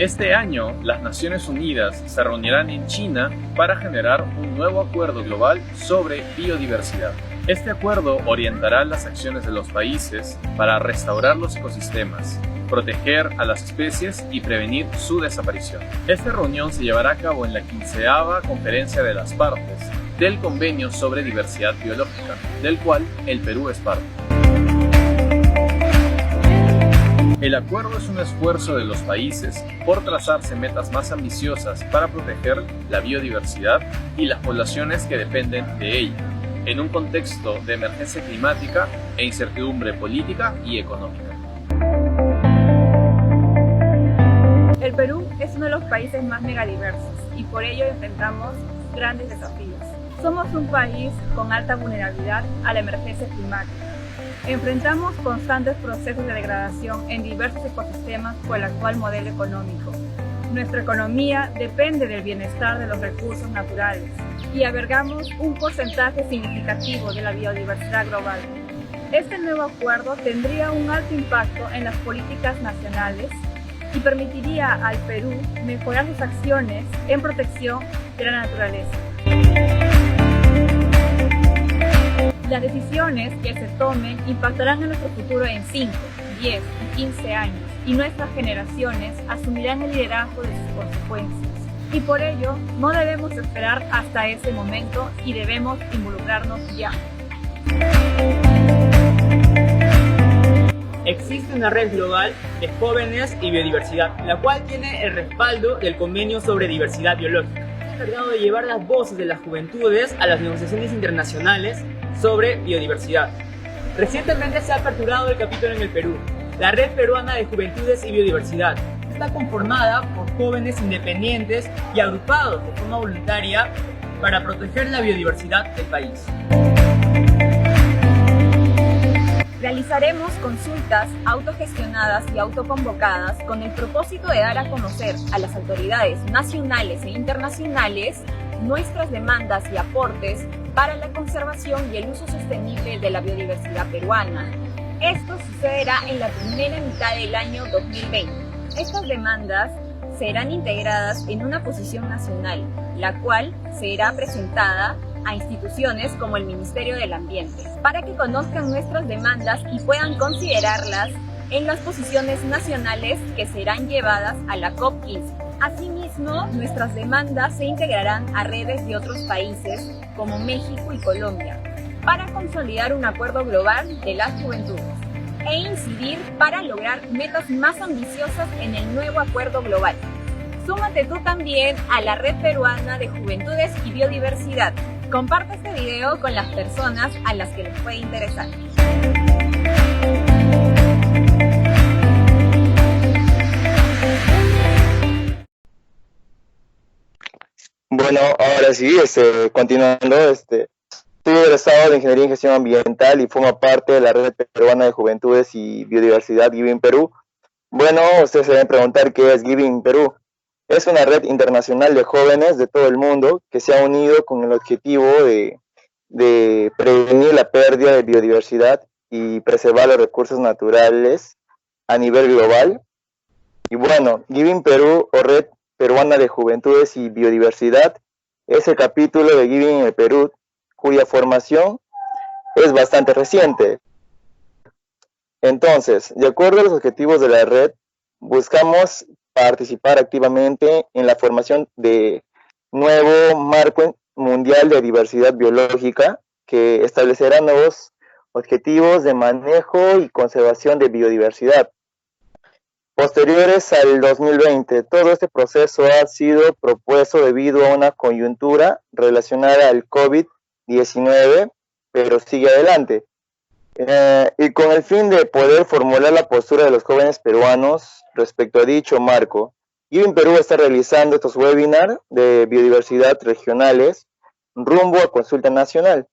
Este año, las Naciones Unidas se reunirán en China para generar un nuevo acuerdo global sobre biodiversidad. Este acuerdo orientará las acciones de los países para restaurar los ecosistemas, proteger a las especies y prevenir su desaparición. Esta reunión se llevará a cabo en la 15ª Conferencia de las Partes del Convenio sobre Diversidad Biológica, del cual el Perú es parte. El acuerdo es un esfuerzo de los países por trazarse metas más ambiciosas para proteger la biodiversidad y las poblaciones que dependen de ella, en un contexto de emergencia climática e incertidumbre política y económica. El Perú es uno de los países más megadiversos y por ello enfrentamos grandes desafíos. Somos un país con alta vulnerabilidad a la emergencia climática. Enfrentamos constantes procesos de degradación en diversos ecosistemas por el actual modelo económico. Nuestra economía depende del bienestar de los recursos naturales y albergamos un porcentaje significativo de la biodiversidad global. Este nuevo acuerdo tendría un alto impacto en las políticas nacionales y permitiría al Perú mejorar sus acciones en protección de la naturaleza. Las decisiones que se tomen impactarán en nuestro futuro en 5, 10 y 15 años y nuestras generaciones asumirán el liderazgo de sus consecuencias. Y por ello, no debemos esperar hasta ese momento y debemos involucrarnos ya. Existe una red global de jóvenes y biodiversidad, la cual tiene el respaldo del Convenio sobre Diversidad Biológica. Se ha encargado de llevar las voces de las juventudes a las negociaciones internacionales sobre biodiversidad. Recientemente se ha aperturado el capítulo en el Perú, la Red Peruana de Juventudes y Biodiversidad. Está conformada por jóvenes independientes y agrupados de forma voluntaria para proteger la biodiversidad del país. Realizaremos consultas autogestionadas y autoconvocadas con el propósito de dar a conocer a las autoridades nacionales e internacionales nuestras demandas y aportes para la conservación y el uso sostenible de la biodiversidad peruana. Esto sucederá en la primera mitad del año 2020. Estas demandas serán integradas en una posición nacional, la cual será presentada a instituciones como el Ministerio del Ambiente, para que conozcan nuestras demandas y puedan considerarlas en las posiciones nacionales que serán llevadas a la COP15. Asimismo, nuestras demandas se integrarán a redes de otros países como México y Colombia, para consolidar un acuerdo global de las juventudes e incidir para lograr metas más ambiciosas en el nuevo acuerdo global. Súmate tú también a la Red Peruana de Juventudes y Biodiversidad. Comparte este video con las personas a las que les puede interesar. Bueno, ahora sí, continuando, soy egresado de Ingeniería en Gestión Ambiental y formo parte de la Red Peruana de Juventudes y Biodiversidad, Giving Perú. Bueno, ustedes se deben preguntar qué es Giving Perú. Es una red internacional de jóvenes de todo el mundo que se ha unido con el objetivo de prevenir la pérdida de biodiversidad y preservar los recursos naturales a nivel global. Y bueno, Giving Perú o Red Peruana de Juventudes y Biodiversidad es el capítulo de Giving en el Perú, cuya formación es bastante reciente. Entonces, de acuerdo a los objetivos de la red, buscamos participar activamente en la formación de nuevo marco mundial de diversidad biológica que establecerá nuevos objetivos de manejo y conservación de biodiversidad. Posteriores al 2020, todo este proceso ha sido propuesto debido a una coyuntura relacionada al COVID-19, pero sigue adelante. Y con el fin de poder formular la postura de los jóvenes peruanos respecto a dicho marco, Giving Perú está realizando estos webinars de biodiversidad regionales rumbo a consulta nacional.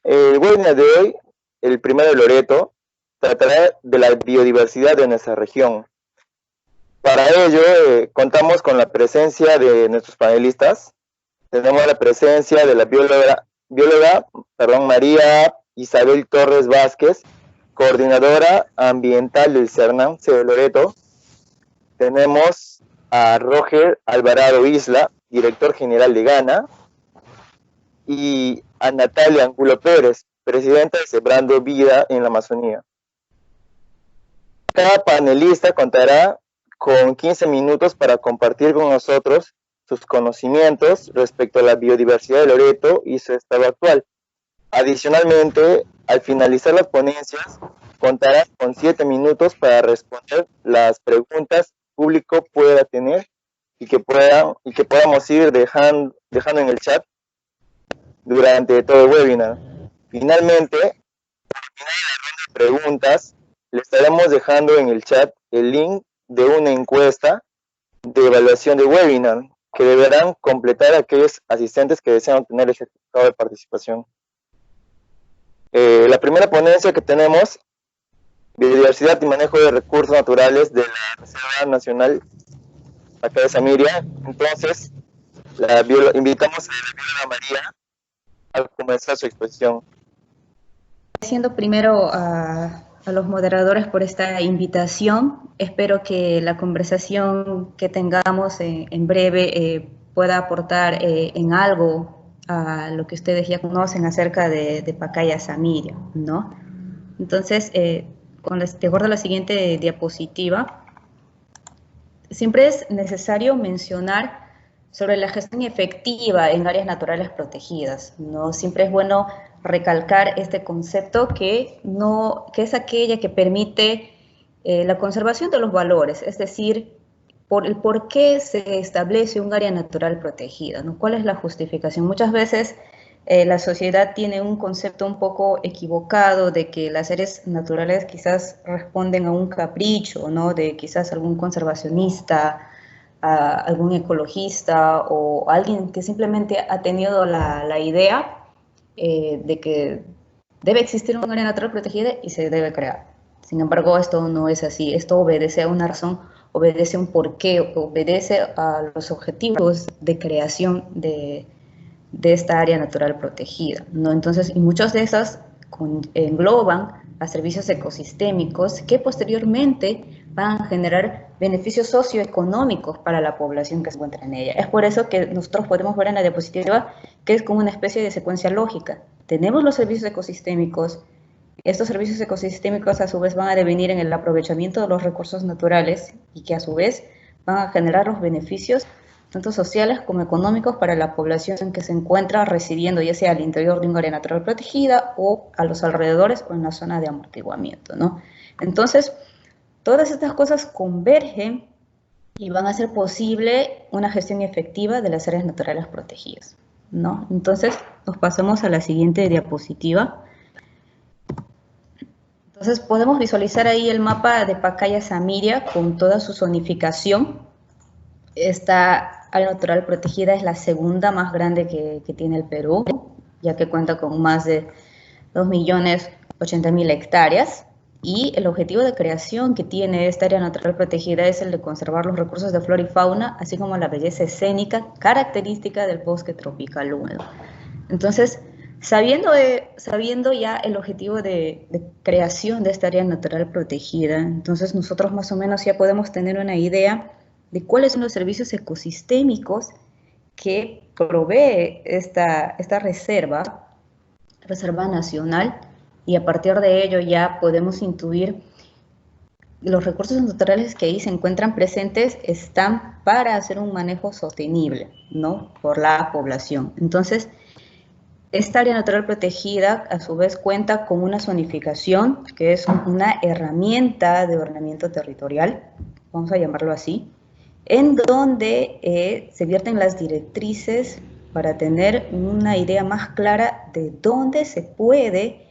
El webinar de hoy, el primero de Loreto, tratará de la biodiversidad de nuestra región. Para ello, contamos con la presencia de nuestros panelistas. Tenemos la presencia de la bióloga María Isabel Torres Vázquez, coordinadora ambiental del CERNAM, de Loreto. Tenemos a Roger Alvarado Isla, director general de Ghana, y a Natalia Angulo Pérez, presidenta de Sembrando Vida en la Amazonía. Cada panelista contará con 15 minutos para compartir con nosotros sus conocimientos respecto a la biodiversidad de Loreto y su estado actual. Adicionalmente, al finalizar las ponencias, contarán con 7 minutos para responder las preguntas que el público pueda tener y que podamos ir dejando en el chat durante todo el webinar. Finalmente, al final de la ronda de preguntas, le estaremos dejando en el chat el link de una encuesta de evaluación de webinar que deberán completar aquellos asistentes que desean obtener el certificado de participación. La primera ponencia que tenemos, biodiversidad y manejo de recursos naturales de la Reserva Nacional acá de Samiria. Entonces, invitamos a la bióloga María a comenzar su exposición. Agradeciendo primero a los moderadores por esta invitación. Espero que la conversación que tengamos en breve pueda aportar en algo a lo que ustedes ya conocen acerca de Pacaya Samiria, ¿no? Entonces, de acuerdo a la siguiente diapositiva, siempre es necesario mencionar sobre la gestión efectiva en áreas naturales protegidas, ¿no? Siempre es bueno recalcar este concepto que es aquella que permite la conservación de los valores, es decir, por qué se establece un área natural protegida, ¿no? ¿Cuál es la justificación? Muchas veces la sociedad tiene un concepto un poco equivocado de que las áreas naturales quizás responden a un capricho, ¿no? De quizás algún conservacionista, algún ecologista o alguien que simplemente ha tenido la idea de que debe existir un área natural protegida y se debe crear. Sin embargo, esto no es así. Esto obedece a una razón, obedece a un porqué, obedece a los objetivos de creación de esta área natural protegida, ¿no? Entonces, y muchas de esas engloban a servicios ecosistémicos que posteriormente van a generar beneficios socioeconómicos para la población que se encuentra en ella. Es por eso que nosotros podemos ver en la diapositiva que es como una especie de secuencia lógica. Tenemos los servicios ecosistémicos, estos servicios ecosistémicos a su vez van a devenir en el aprovechamiento de los recursos naturales y que a su vez van a generar los beneficios tanto sociales como económicos para la población que se encuentra residiendo ya sea al interior de un área natural protegida o a los alrededores o en la zona de amortiguamiento, ¿no? Entonces, todas estas cosas convergen y van a hacer posible una gestión efectiva de las áreas naturales protegidas, ¿no? Entonces, nos pasamos a la siguiente diapositiva. Entonces, podemos visualizar ahí el mapa de Pacaya Samiria con toda su zonificación. Esta área natural protegida es la segunda más grande que tiene el Perú, ya que cuenta con más de 2.080.000 hectáreas. Y el objetivo de creación que tiene esta área natural protegida es el de conservar los recursos de flora y fauna, así como la belleza escénica característica del bosque tropical húmedo. Entonces, sabiendo ya el objetivo de creación de esta área natural protegida, entonces nosotros más o menos ya podemos tener una idea de cuáles son los servicios ecosistémicos que provee esta reserva nacional, y a partir de ello ya podemos intuir los recursos naturales que ahí se encuentran presentes están para hacer un manejo sostenible, ¿no? Por la población. Entonces, esta área natural protegida a su vez cuenta con una zonificación que es una herramienta de ordenamiento territorial, vamos a llamarlo así, en donde se vierten las directrices para tener una idea más clara de dónde se puede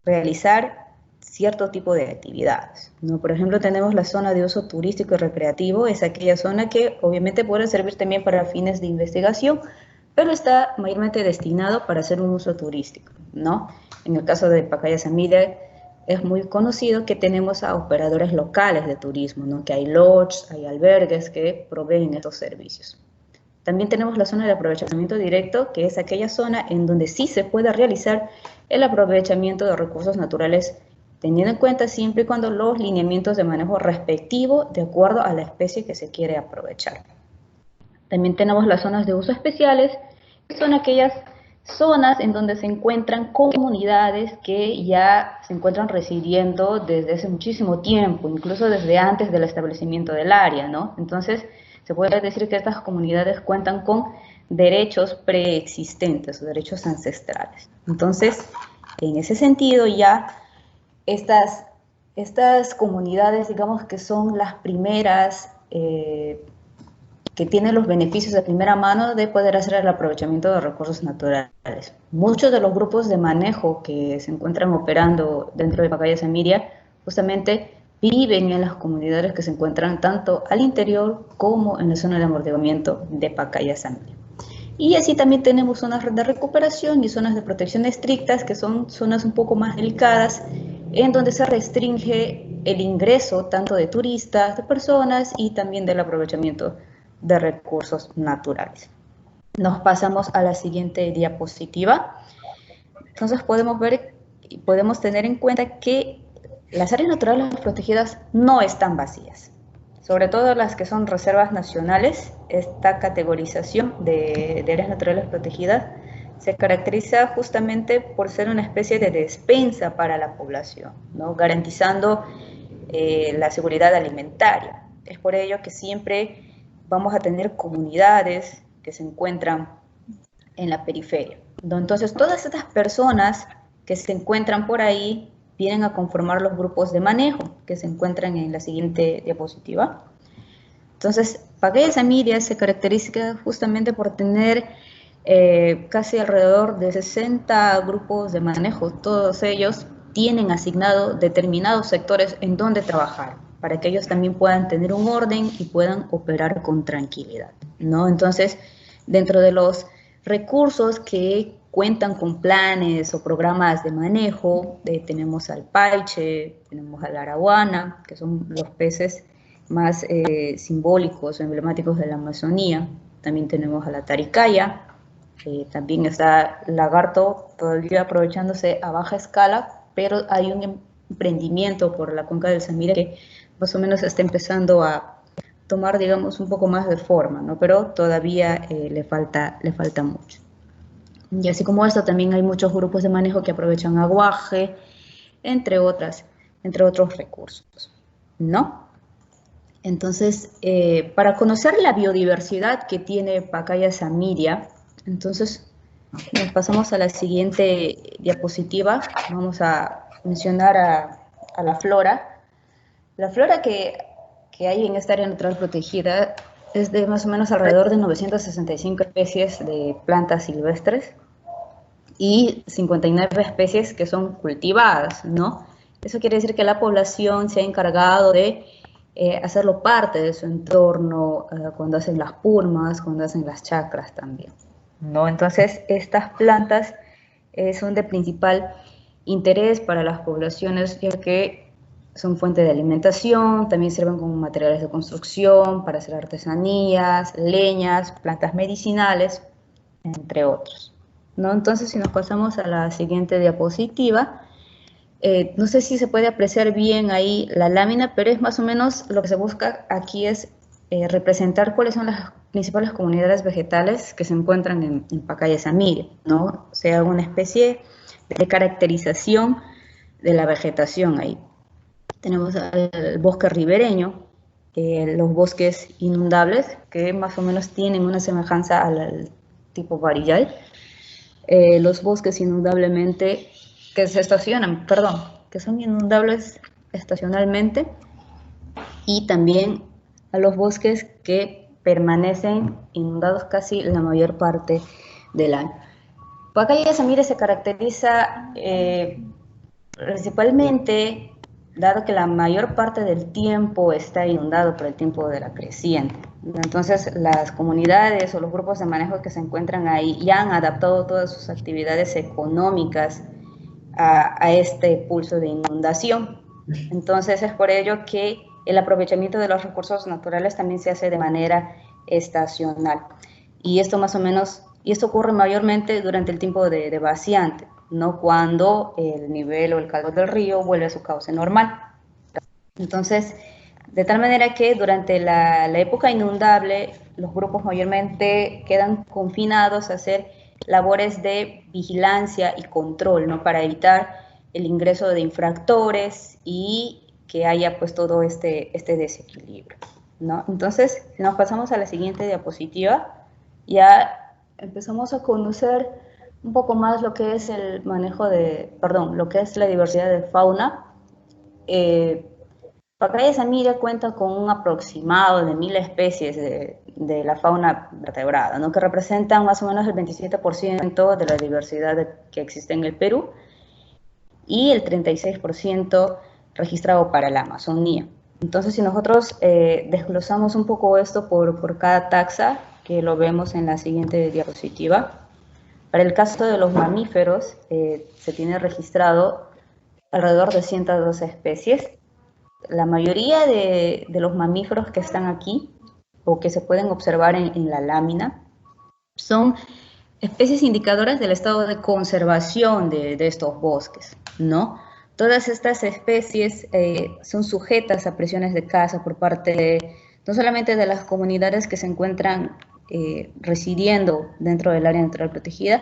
realizar cierto tipo de actividades, ¿no? Por ejemplo, tenemos la zona de uso turístico y recreativo, es aquella zona que obviamente puede servir también para fines de investigación, pero está mayormente destinado para hacer un uso turístico, ¿no? En el caso de Pacaya Samiria es muy conocido que tenemos a operadores locales de turismo, ¿no? Que hay lodges, hay albergues que proveen estos servicios. También tenemos la zona de aprovechamiento directo, que es aquella zona en donde sí se puede realizar el aprovechamiento de recursos naturales teniendo en cuenta siempre y cuando los lineamientos de manejo respectivo de acuerdo a la especie que se quiere aprovechar. También tenemos las zonas de uso especiales, que son aquellas zonas en donde se encuentran comunidades que ya se encuentran residiendo desde hace muchísimo tiempo, incluso desde antes del establecimiento del área, ¿no? Entonces, se puede decir que estas comunidades cuentan con derechos preexistentes, o derechos ancestrales. Entonces, en ese sentido ya estas comunidades, digamos que son las primeras que tienen los beneficios de primera mano de poder hacer el aprovechamiento de recursos naturales. Muchos de los grupos de manejo que se encuentran operando dentro de Pacaya Samiria justamente viven en las comunidades que se encuentran tanto al interior como en la zona de amortiguamiento de Pacaya Samiria. Y así también tenemos zonas de recuperación y zonas de protección estrictas, que son zonas un poco más delicadas, en donde se restringe el ingreso tanto de turistas, de personas y también del aprovechamiento de recursos naturales. Nos pasamos a la siguiente diapositiva. Entonces podemos ver y podemos tener en cuenta que las áreas naturales protegidas no están vacías, sobre todo las que son reservas nacionales. Esta categorización de áreas naturales protegidas se caracteriza justamente por ser una especie de despensa para la población, ¿no? Garantizando la seguridad alimentaria. Es por ello que siempre vamos a tener comunidades que se encuentran en la periferia, ¿no? Entonces, todas estas personas que se encuentran por ahí vienen a conformar los grupos de manejo que se encuentran en la siguiente diapositiva. Entonces, Pacaya Samiria se caracteriza justamente por tener casi alrededor de 60 grupos de manejo. Todos ellos tienen asignado determinados sectores en donde trabajar, para que ellos también puedan tener un orden y puedan operar con tranquilidad, ¿no? Entonces, dentro de los recursos que cuentan con planes o programas de manejo, tenemos al paiche, tenemos a la araguana, que son los peces más simbólicos o emblemáticos de la Amazonía. También tenemos a la taricaya, también está el lagarto, todavía aprovechándose a baja escala, pero hay un emprendimiento por la cuenca del Samiria que más o menos está empezando a tomar, digamos, un poco más de forma, ¿no? Pero todavía le falta mucho. Y así como esto, también hay muchos grupos de manejo que aprovechan aguaje, entre otros recursos, ¿no? Entonces, para conocer la biodiversidad que tiene Pacaya Samiria, entonces nos pasamos a la siguiente diapositiva. Vamos a mencionar a la flora. La flora que hay en esta área natural protegida es de más o menos alrededor de 965 especies de plantas silvestres y 59 especies que son cultivadas, ¿no? Eso quiere decir que la población se ha encargado de hacerlo parte de su entorno cuando hacen las purmas, cuando hacen las chacras también, ¿no? Entonces, estas plantas son de principal interés para las poblaciones, ya que son fuente de alimentación, también sirven como materiales de construcción, para hacer artesanías, leñas, plantas medicinales, entre otros, ¿no? Entonces, si nos pasamos a la siguiente diapositiva, no sé si se puede apreciar bien ahí la lámina, pero es más o menos lo que se busca aquí es representar cuáles son las principales comunidades vegetales que se encuentran en Pacaya Samiria, ¿no? O sea, una especie de caracterización de la vegetación ahí. Tenemos el bosque ribereño, los bosques inundables, que más o menos tienen una semejanza al tipo varillal, los bosques inundablemente que son inundables estacionalmente, y también a los bosques que permanecen inundados casi la mayor parte del año. Pacaya Samiria se caracteriza principalmente, dado que la mayor parte del tiempo está inundado por el tiempo de la creciente. Entonces, las comunidades o los grupos de manejo que se encuentran ahí ya han adaptado todas sus actividades económicas a este pulso de inundación. Entonces, es por ello que el aprovechamiento de los recursos naturales también se hace de manera estacional. Y esto ocurre mayormente durante el tiempo de vaciante, no cuando el nivel o el calor del río vuelve a su cauce normal. Entonces, de tal manera que durante la época inundable, los grupos mayormente quedan confinados a hacer labores de vigilancia y control, ¿no? Para evitar el ingreso de infractores y que haya pues todo este desequilibrio, ¿no? Entonces, si nos pasamos a la siguiente diapositiva, ya empezamos a conocer un poco más lo que es el manejo lo que es la diversidad de fauna. Pacaya Samiria cuenta con un aproximado de 1000 especies de la fauna vertebrada, ¿no? Que representan más o menos el 27% de la diversidad que existe en el Perú y el 36% registrado para la Amazonía. Entonces, si nosotros desglosamos un poco esto por cada taxa, que lo vemos en la siguiente diapositiva, para el caso de los mamíferos, se tiene registrado alrededor de 112 especies. La mayoría de los mamíferos que están aquí, o que se pueden observar en la lámina, son especies indicadoras del estado de conservación de estos bosques, ¿no? Todas estas especies son sujetas a presiones de caza por parte no solamente de las comunidades que se encuentran residiendo dentro del área natural protegida,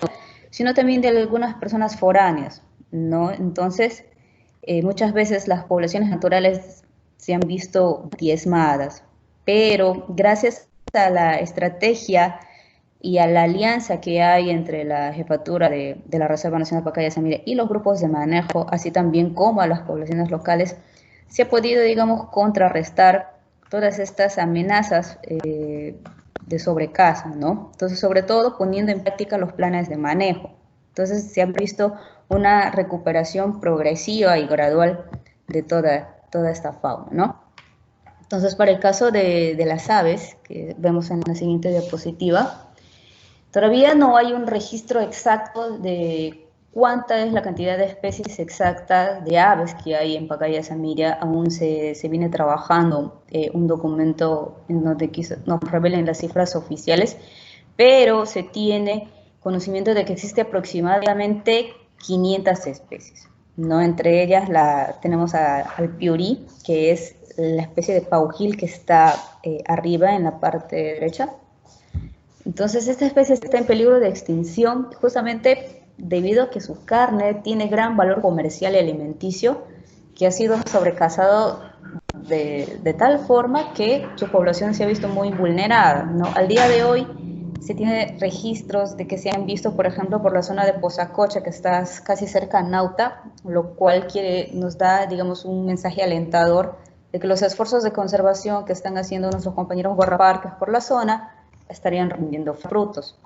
sino también de algunas personas foráneas, ¿no? Entonces, muchas veces las poblaciones naturales se han visto diezmadas, pero gracias a la estrategia y a la alianza que hay entre la jefatura de la Reserva Nacional Pacaya Samiria y los grupos de manejo, así también como a las poblaciones locales, se ha podido, digamos, contrarrestar todas estas amenazas de sobrecaza, ¿no? Entonces, sobre todo poniendo en práctica los planes de manejo. Entonces, se ha visto una recuperación progresiva y gradual de toda esta fauna, ¿no? Entonces, para el caso de las aves, que vemos en la siguiente diapositiva, todavía no hay un registro exacto de cuánta es la cantidad de especies exactas de aves que hay en Pacaya Samiria. Aún se viene trabajando un documento en donde nos revelen las cifras oficiales, pero se tiene conocimiento de que existe aproximadamente 500 especies, ¿no? Entre ellas tenemos al piurí, que es la especie de paujil que está arriba en la parte derecha. Entonces, esta especie está en peligro de extinción justamente debido a que su carne tiene gran valor comercial y alimenticio, que ha sido sobrecazado de tal forma que su población se ha visto muy vulnerada, ¿no? Al día de hoy se tiene registros de que se han visto, por ejemplo, por la zona de Pozacocha, que está casi cerca a Nauta, lo cual nos da, digamos, un mensaje alentador de que los esfuerzos de conservación que están haciendo nuestros compañeros guardaparques por la zona estarían rindiendo frutos.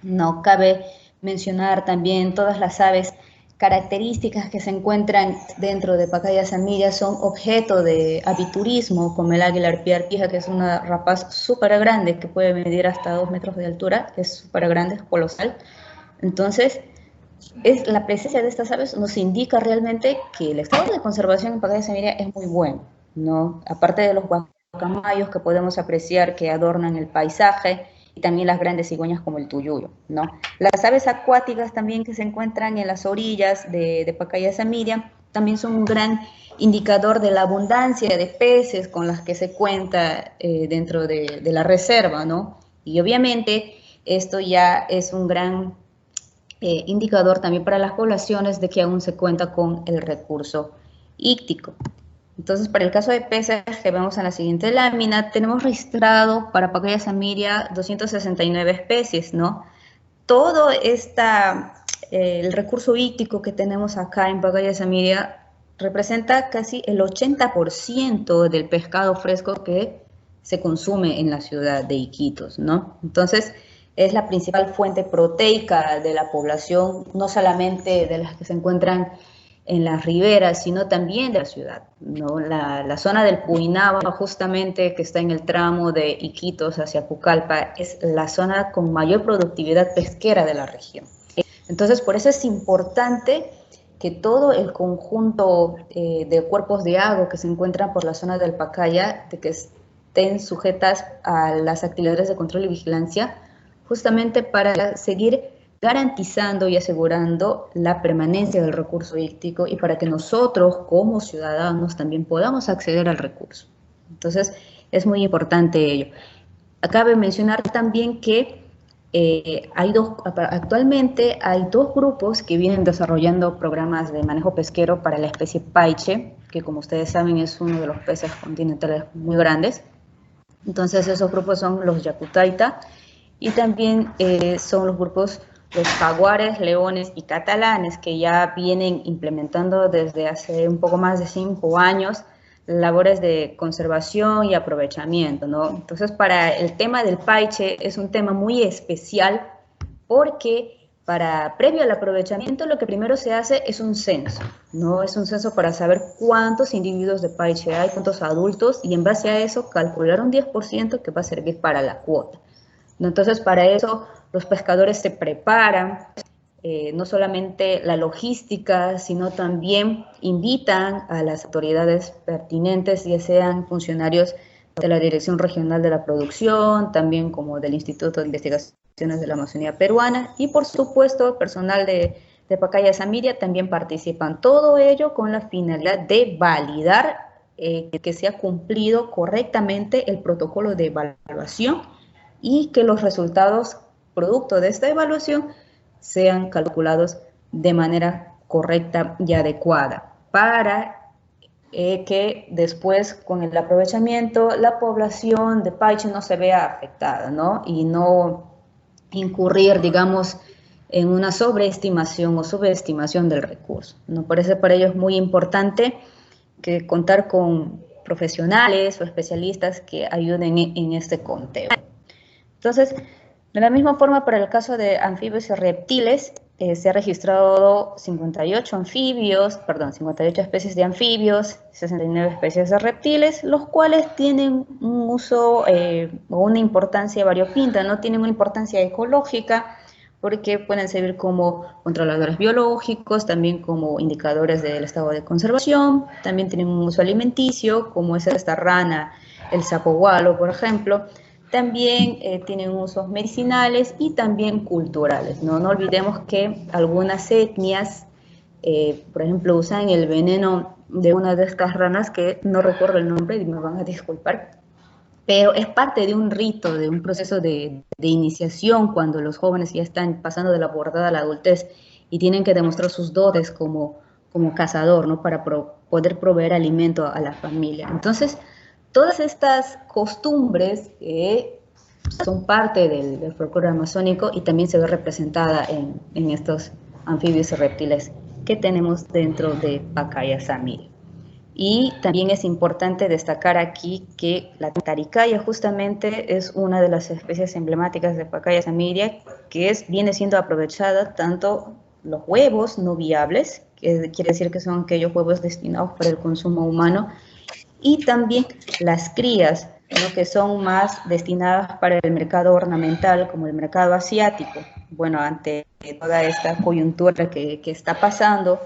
No cabe mencionar también todas las aves características que se encuentran dentro de Pacaya Samiria son objeto de aviturismo, como el águila arpía arpija, que es una rapaz súper grande que puede medir hasta 2 metros de altura, es súper grande, es colosal. Entonces, la presencia de estas aves nos indica realmente que el estado de conservación en Pacaya Samiria es muy bueno, ¿no? Aparte de los guacamayos que podemos apreciar que adornan el paisaje, y también las grandes cigüeñas como el tuyuyo, ¿no? Las aves acuáticas también que se encuentran en las orillas de Pacaya Samiria también son un gran indicador de la abundancia de peces con las que se cuenta dentro de la reserva, ¿no? Y obviamente esto ya es un gran indicador también para las poblaciones de que aún se cuenta con el recurso íctico. Entonces, para el caso de peces que vemos en la siguiente lámina, tenemos registrado para Pacaya Samiria 269 especies, ¿no? Todo el recurso íctico que tenemos acá en Pacaya Samiria representa casi el 80% del pescado fresco que se consume en la ciudad de Iquitos, ¿no? Entonces, es la principal fuente proteica de la población, no solamente de las que se encuentran en las riberas, sino también de la ciudad, ¿no? La zona del Puinaba, justamente, que está en el tramo de Iquitos hacia Pucallpa, es la zona con mayor productividad pesquera de la región. Entonces, por eso es importante que todo el conjunto de cuerpos de agua que se encuentran por la zona del Pacaya, de que estén sujetas a las actividades de control y vigilancia, justamente para seguir garantizando y asegurando la permanencia del recurso hídrico y para que nosotros como ciudadanos también podamos acceder al recurso. Entonces, es muy importante ello. Cabe mencionar también que actualmente hay dos grupos que vienen desarrollando programas de manejo pesquero para la especie paiche, que como ustedes saben es uno de los peces continentales muy grandes. Entonces esos grupos son los Yacutaita y también son los grupos los jaguares, leones y catalanes, que ya vienen implementando desde hace un poco más de 5 años labores de conservación y aprovechamiento, ¿no? Entonces, para el tema del paiche es un tema muy especial porque previo al aprovechamiento lo que primero se hace es un censo, ¿no? Es un censo para saber cuántos individuos de paiche hay, cuántos adultos, y en base a eso calcular un 10% que va a servir para la cuota, ¿no? Entonces, para eso los pescadores se preparan, no solamente la logística, sino también invitan a las autoridades pertinentes, ya sean funcionarios de la Dirección Regional de la Producción, también como del Instituto de Investigaciones de la Amazonía Peruana, y por supuesto personal de Pacaya Samiria también participan. Todo ello con la finalidad de validar que se ha cumplido correctamente el protocolo de evaluación y que los resultados producto de esta evaluación sean calculados de manera correcta y adecuada para que después con el aprovechamiento la población de paiche no se vea afectada, ¿no? Y no incurrir, digamos, en una sobreestimación o subestimación del recurso, ¿no? Por eso para ello es muy importante que contar con profesionales o especialistas que ayuden en este conteo. Entonces, de la misma forma, para el caso de anfibios y reptiles, se ha registrado 58 especies de anfibios, 69 especies de reptiles, los cuales tienen un uso o una importancia variopinta, ¿no? Tienen una importancia ecológica, porque pueden servir como controladores biológicos, también como indicadores del estado de conservación, también tienen un uso alimenticio, como es esta rana, el sapo gualo, por ejemplo. También tienen usos medicinales y también culturales, ¿no? No olvidemos que algunas etnias, por ejemplo, usan el veneno de una de estas ranas, que no recuerdo el nombre y me van a disculpar, pero es parte de un rito, de un proceso de iniciación cuando los jóvenes ya están pasando de la pubertad a la adultez y tienen que demostrar sus dotes como cazador, ¿no? Para poder proveer alimento a la familia. Entonces, todas estas costumbres son parte del folclore amazónico y también se ve representada en estos anfibios y reptiles que tenemos dentro de Pacaya Samiria. Y también es importante destacar aquí que la taricaya justamente es una de las especies emblemáticas de Pacaya Samiria, que viene siendo aprovechada tanto los huevos no viables, que quiere decir que son aquellos huevos destinados para el consumo humano, y también las crías, ¿no? Que son más destinadas para el mercado ornamental, como el mercado asiático. Bueno, ante toda esta coyuntura que está pasando,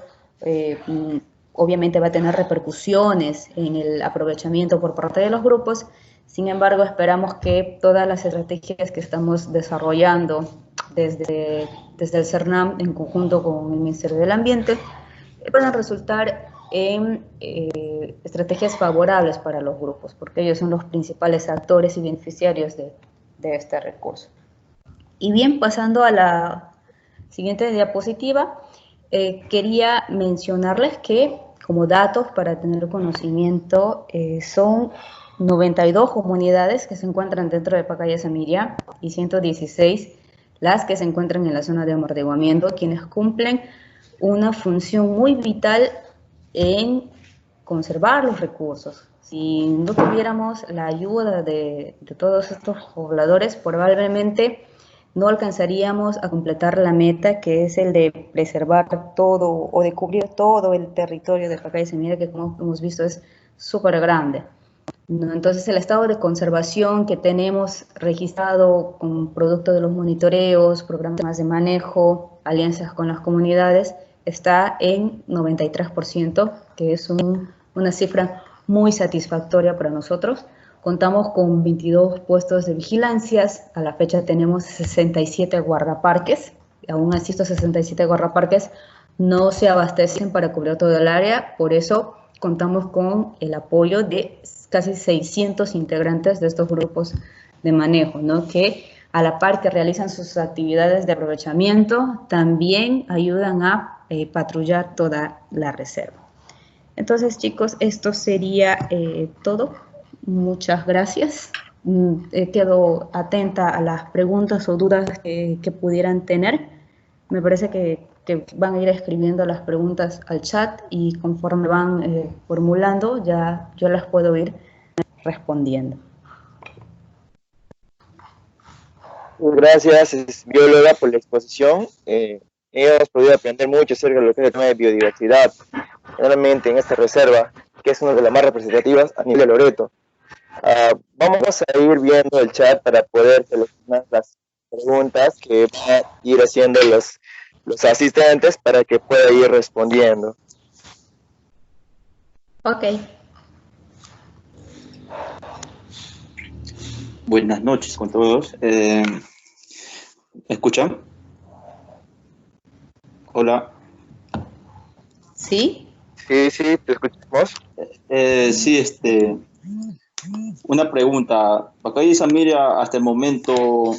obviamente va a tener repercusiones en el aprovechamiento por parte de los grupos. Sin embargo, esperamos que todas las estrategias que estamos desarrollando desde el CERNAM en conjunto con el Ministerio del Ambiente puedan resultar en estrategias favorables para los grupos, porque ellos son los principales actores y beneficiarios de este recurso. Y bien, pasando a la siguiente diapositiva, quería mencionarles que, como datos para tener conocimiento, son 92 comunidades que se encuentran dentro de Pacaya Samiria y 116 las que se encuentran en la zona de amortiguamiento, quienes cumplen una función muy vital en conservar los recursos. Si no tuviéramos la ayuda de todos estos pobladores, probablemente no alcanzaríamos a completar la meta, que es el de preservar todo o de cubrir todo el territorio de Pacaya Samiria, que como hemos visto es súper grande, ¿no? Entonces el estado de conservación que tenemos registrado con producto de los monitoreos, programas de manejo, alianzas con las comunidades, está en 93%, que es una cifra muy satisfactoria para nosotros. Contamos con 22 puestos de vigilancias, a la fecha tenemos 67 guardaparques, aún así estos 67 guardaparques no se abastecen para cubrir todo el área, por eso contamos con el apoyo de casi 600 integrantes de estos grupos de manejo, ¿no? Que a la par que realizan sus actividades de aprovechamiento, también ayudan a patrullar toda la reserva. Entonces, chicos, esto sería todo. Muchas gracias. Quedo atenta a las preguntas o dudas que pudieran tener. Me parece que van a ir escribiendo las preguntas al chat y conforme van formulando, ya yo las puedo ir respondiendo. Gracias, bióloga, por la exposición. Hemos podido aprender mucho acerca de lo que es el tema de biodiversidad, generalmente en esta reserva, que es una de las más representativas a nivel de Loreto. Vamos a ir viendo el chat para poder seleccionar las preguntas que van a ir haciendo los asistentes para que pueda ir respondiendo. Ok. Buenas noches con todos. ¿Me escuchan? Hola. ¿Sí? Sí, te escuchamos. Sí, una pregunta. Pacaya Samiria hasta el momento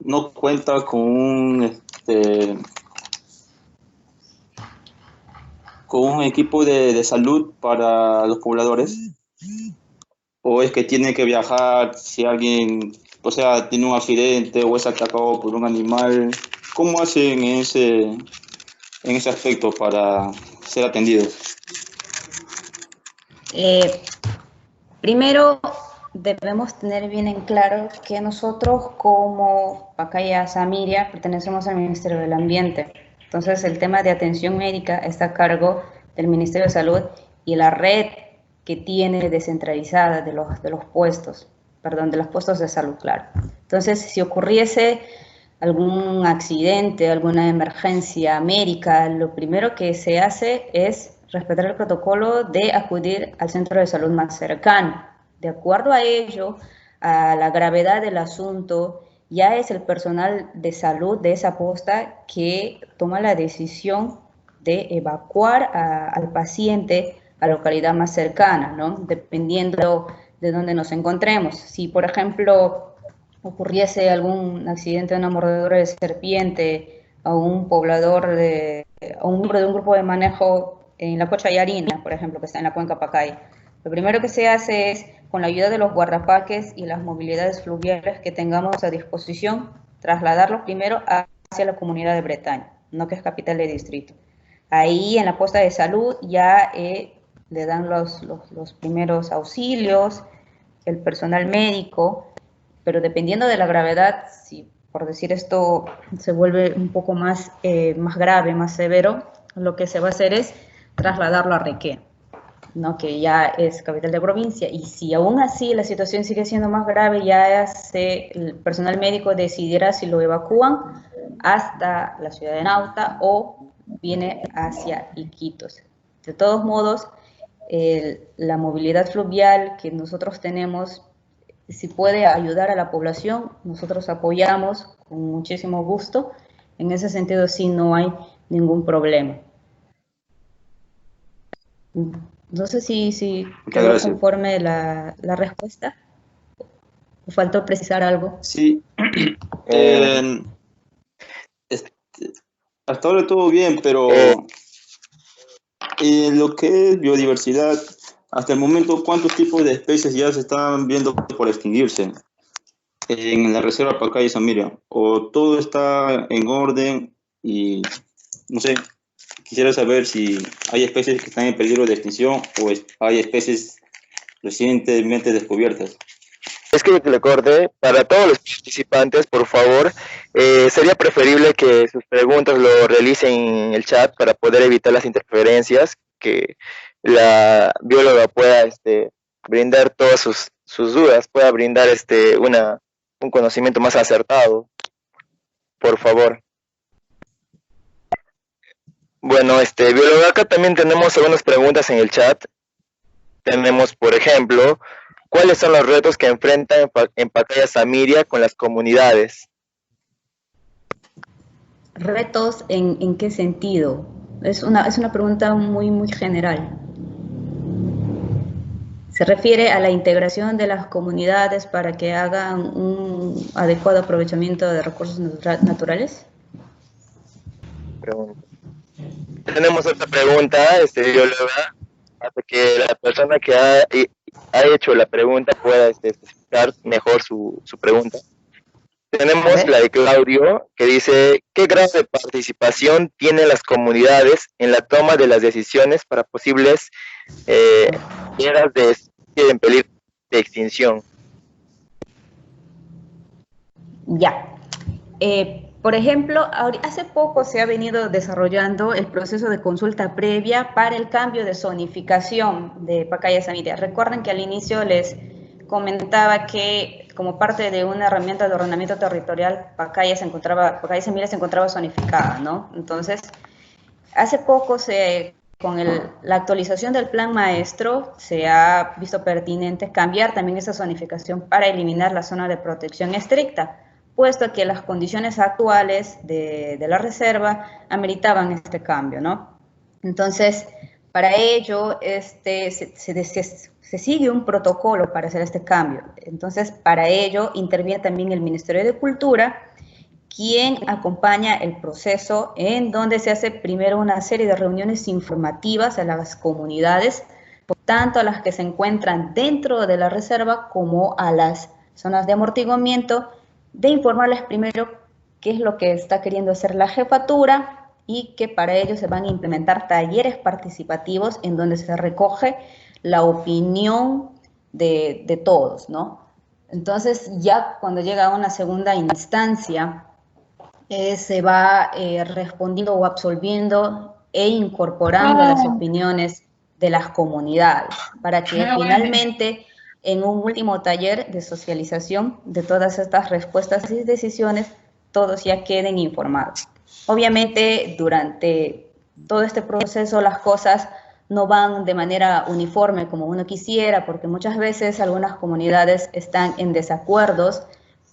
no cuenta con un equipo de salud para los pobladores, o es que tiene que viajar si alguien, o sea, tiene un accidente o es atacado por un animal. ¿Cómo hacen en ese aspecto para ser atendidos? Primero debemos tener bien en claro que nosotros como Pacaya Samiria pertenecemos al Ministerio del Ambiente. Entonces el tema de atención médica está a cargo del Ministerio de Salud y la red que tiene descentralizada de los puestos de salud, claro. Entonces, si ocurriese algún accidente, alguna emergencia médica, lo primero que se hace es respetar el protocolo de acudir al centro de salud más cercano. De acuerdo a ello, a la gravedad del asunto, ya es el personal de salud de esa posta que toma la decisión de evacuar al paciente a la localidad más cercana, ¿no? Dependiendo de dónde nos encontremos. Si, por ejemplo, ocurriese algún accidente, una mordedura de serpiente a un poblador, a un miembro de un grupo de manejo en la Cocha Yarina, por ejemplo, que está en la cuenca Pacay, lo primero que se hace es, con la ayuda de los guardaparques y las movilidades fluviales que tengamos a disposición, trasladarlos primero hacia la comunidad de Bretaña, no que es capital de distrito. Ahí en la posta de salud ya le dan los primeros auxilios, el personal médico, pero dependiendo de la gravedad, si por decir esto se vuelve un poco más grave, más severo, lo que se va a hacer es trasladarlo a Requén, ¿no? Que ya es capital de provincia, y si aún así la situación sigue siendo más grave, ya el personal médico decidirá si lo evacúan hasta la ciudad de Nauta o viene hacia Iquitos. De todos modos, la movilidad fluvial que nosotros tenemos, si puede ayudar a la población, nosotros apoyamos con muchísimo gusto. En ese sentido, sí, no hay ningún problema. No sé si quedó conforme la respuesta. ¿O faltó precisar algo? Sí. Hasta ahora todo bien, pero en lo que es biodiversidad, hasta el momento, ¿cuántos tipos de especies ya se están viendo por extinguirse en la reserva Pacaya Samiria? ¿O todo está en orden? Y no sé, quisiera saber si hay especies que están en peligro de extinción o hay especies recientemente descubiertas. Es que le corte, para todos los participantes, por favor, sería preferible que sus preguntas lo realicen en el chat para poder evitar las interferencias, que la bióloga pueda brindar todas sus dudas, pueda brindar un conocimiento más acertado, por favor. Bueno, bióloga, acá también tenemos algunas preguntas en el chat. Tenemos, por ejemplo, ¿cuáles son los retos que enfrentan en Pacaya Samiria con las comunidades? ¿Retos en qué sentido? Es una pregunta muy general. ¿Se refiere a la integración de las comunidades para que hagan un adecuado aprovechamiento de recursos naturales? Tenemos otra pregunta, bióloga, hasta que la persona que ha hecho la pregunta pueda especificar mejor su pregunta. Tenemos la de Claudio, que dice, ¿qué grado de participación tienen las comunidades en la toma de las decisiones para posibles áreas de especie en peligro de extinción? Ya. Por ejemplo, hace poco se ha venido desarrollando el proceso de consulta previa para el cambio de zonificación de Pacaya Samiria. Recuerden que al inicio les comentaba que como parte de una herramienta de ordenamiento territorial, Pacaya Samiria se encontraba zonificada, ¿no? Entonces, hace poco con la actualización del plan maestro se ha visto pertinente cambiar también esa zonificación para eliminar la zona de protección estricta, puesto que las condiciones actuales de la reserva ameritaban este cambio, ¿no? Entonces, para ello, se sigue un protocolo para hacer este cambio. Entonces, para ello interviene también el Ministerio de Cultura, quien acompaña el proceso en donde se hace primero una serie de reuniones informativas a las comunidades, tanto a las que se encuentran dentro de la reserva como a las zonas de amortiguamiento, de informarles primero qué es lo que está queriendo hacer la jefatura y que para ello se van a implementar talleres participativos en donde se recoge la opinión de todos, ¿no? Entonces, ya cuando llega a una segunda instancia, se va respondiendo o absolviendo e incorporando las opiniones de las comunidades, para que finalmente en un último taller de socialización de todas estas respuestas y decisiones, todos ya queden informados. Obviamente, durante todo este proceso las cosas no van de manera uniforme como uno quisiera, porque muchas veces algunas comunidades están en desacuerdos,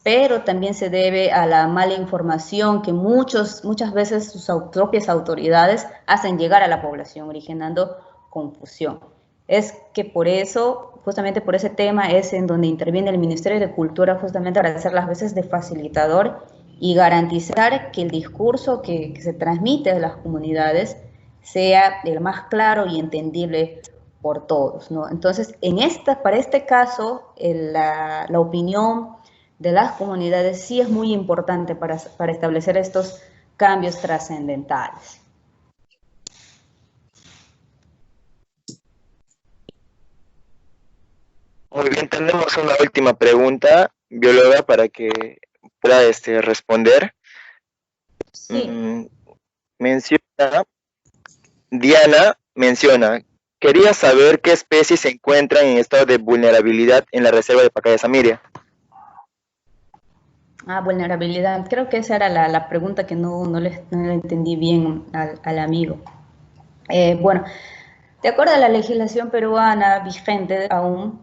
pero también se debe a la mala información que muchas veces sus propias autoridades hacen llegar a la población, originando confusión. Es que por eso, justamente por ese tema, es en donde interviene el Ministerio de Cultura, justamente para hacer las veces de facilitador y garantizar que el discurso que se transmite de las comunidades sea el más claro y entendible por todos, ¿no? Entonces, para este caso, la opinión de las comunidades sí es muy importante para establecer estos cambios trascendentales. Muy bien, tenemos una última pregunta, bióloga, para que pueda responder. Sí. Diana menciona, quería saber qué especies se encuentran en estado de vulnerabilidad en la reserva de Pacaya Samiria. Vulnerabilidad. Creo que esa era la pregunta que no le entendí bien al amigo. Bueno, de acuerdo a la legislación peruana vigente aún,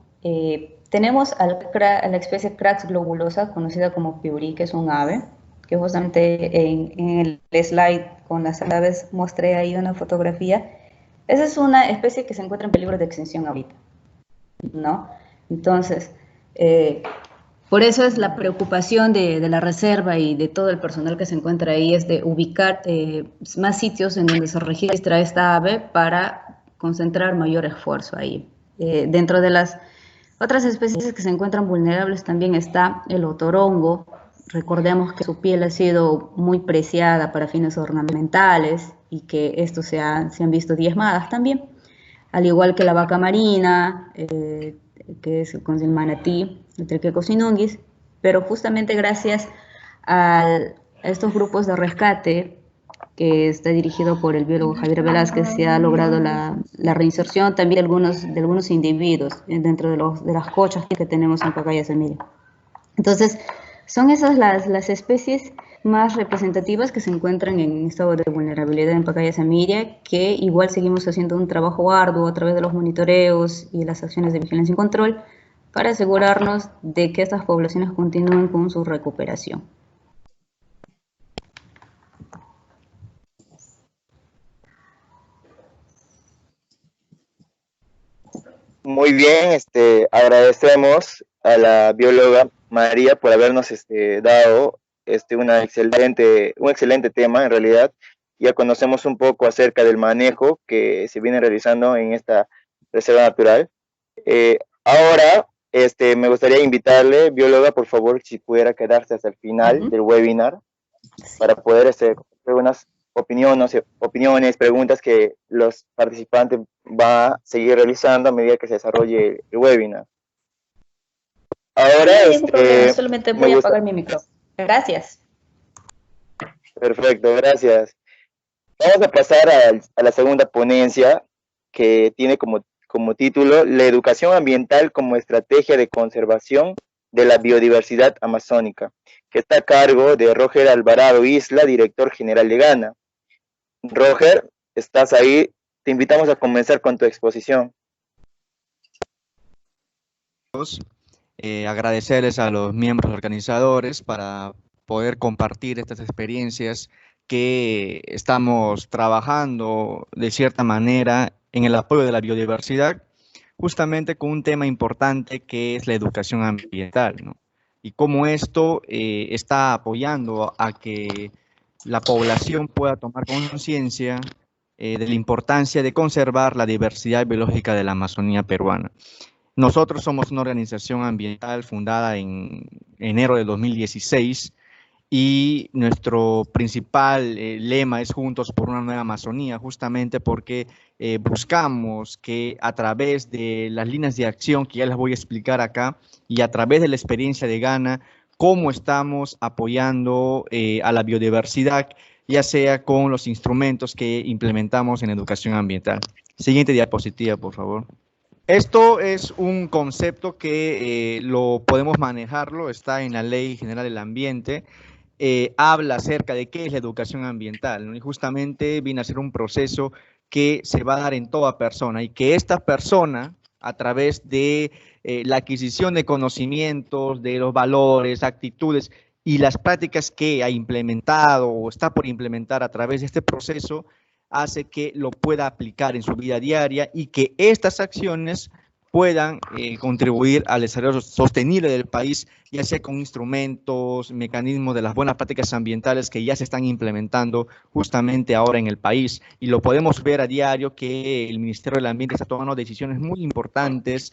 tenemos a la especie Crax globulosa, conocida como piurí, que es un ave, que justamente en el slide con las aves mostré ahí una fotografía. Esa es una especie que se encuentra en peligro de extinción ahorita, ¿no? Entonces, por eso es la preocupación de la reserva y de todo el personal que se encuentra ahí, es de ubicar más sitios en donde se registra esta ave para concentrar mayor esfuerzo ahí. Dentro de las otras especies que se encuentran vulnerables también está el otorongo. Recordemos que su piel ha sido muy preciada para fines ornamentales y que estos se han visto diezmadas también, al igual que la vaca marina, que es con el manatí, el Triquecosinunguis, pero justamente gracias a estos grupos de rescate que está dirigido por el biólogo Javier Velázquez, se ha logrado la reinserción también de algunos individuos dentro de las cochas que tenemos en Pacaya Samiria. Entonces, son esas las especies más representativas que se encuentran en estado de vulnerabilidad en Pacaya Samiria, que igual seguimos haciendo un trabajo arduo a través de los monitoreos y las acciones de vigilancia y control para asegurarnos de que estas poblaciones continúen con su recuperación. Muy bien, agradecemos a la bióloga María por habernos dado un excelente tema en realidad. Ya conocemos un poco acerca del manejo que se viene realizando en esta reserva natural. Ahora, me gustaría invitarle, bióloga, por favor, si pudiera quedarse hasta el final del webinar para poder hacer unas opiniones, preguntas que los participantes van a seguir realizando a medida que se desarrolle el webinar. Ahora, no hay ningún problema, solamente voy a apagar mi micrófono. Gracias. Perfecto, gracias. Vamos a pasar a la segunda ponencia, que tiene como título La educación ambiental como estrategia de conservación de la biodiversidad amazónica, que está a cargo de Roger Alvarado Isla, director general de Gana. Roger, ¿estás ahí? Te invitamos a comenzar con tu exposición. Agradecerles a los miembros organizadores para poder compartir estas experiencias que estamos trabajando de cierta manera en el apoyo de la biodiversidad, justamente con un tema importante que es la educación ambiental, ¿no? Y cómo esto está apoyando a que la población pueda tomar conciencia de la importancia de conservar la diversidad biológica de la Amazonía peruana. Nosotros somos una organización ambiental fundada en enero de 2016 y nuestro principal lema es Juntos por una nueva Amazonía, justamente porque buscamos que a través de las líneas de acción que ya les voy a explicar acá y a través de la experiencia de Gana, cómo estamos apoyando a la biodiversidad, ya sea con los instrumentos que implementamos en educación ambiental. Siguiente diapositiva, por favor. Esto es un concepto que lo podemos manejarlo, está en la Ley General del Ambiente. Habla acerca de qué es la educación ambiental, ¿no? Y justamente viene a ser un proceso que se va a dar en toda persona y que esta persona, a través de la adquisición de conocimientos, de los valores, actitudes y las prácticas que ha implementado o está por implementar a través de este proceso, hace que lo pueda aplicar en su vida diaria y que estas acciones puedan contribuir al desarrollo sostenible del país, ya sea con instrumentos, mecanismos de las buenas prácticas ambientales que ya se están implementando justamente ahora en el país. Y lo podemos ver a diario que el Ministerio del Ambiente está tomando decisiones muy importantes,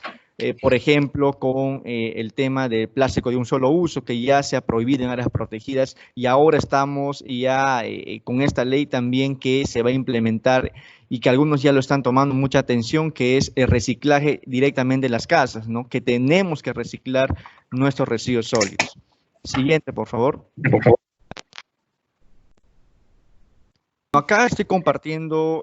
por ejemplo, con el tema del plástico de un solo uso, que ya se ha prohibido en áreas protegidas, y ahora estamos ya con esta ley también que se va a implementar y que algunos ya lo están tomando mucha atención, que es el reciclaje directamente de las casas, ¿no? Que tenemos que reciclar nuestros residuos sólidos. Siguiente, por favor. Acá estoy compartiendo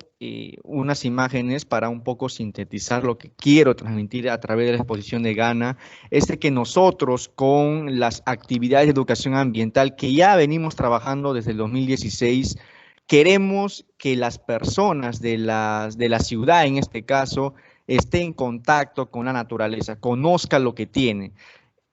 unas imágenes para un poco sintetizar lo que quiero transmitir a través de la exposición de Gana. Es de que nosotros con las actividades de educación ambiental que ya venimos trabajando desde el 2016, queremos que las personas de la ciudad, en este caso, estén en contacto con la naturaleza, conozcan lo que tiene.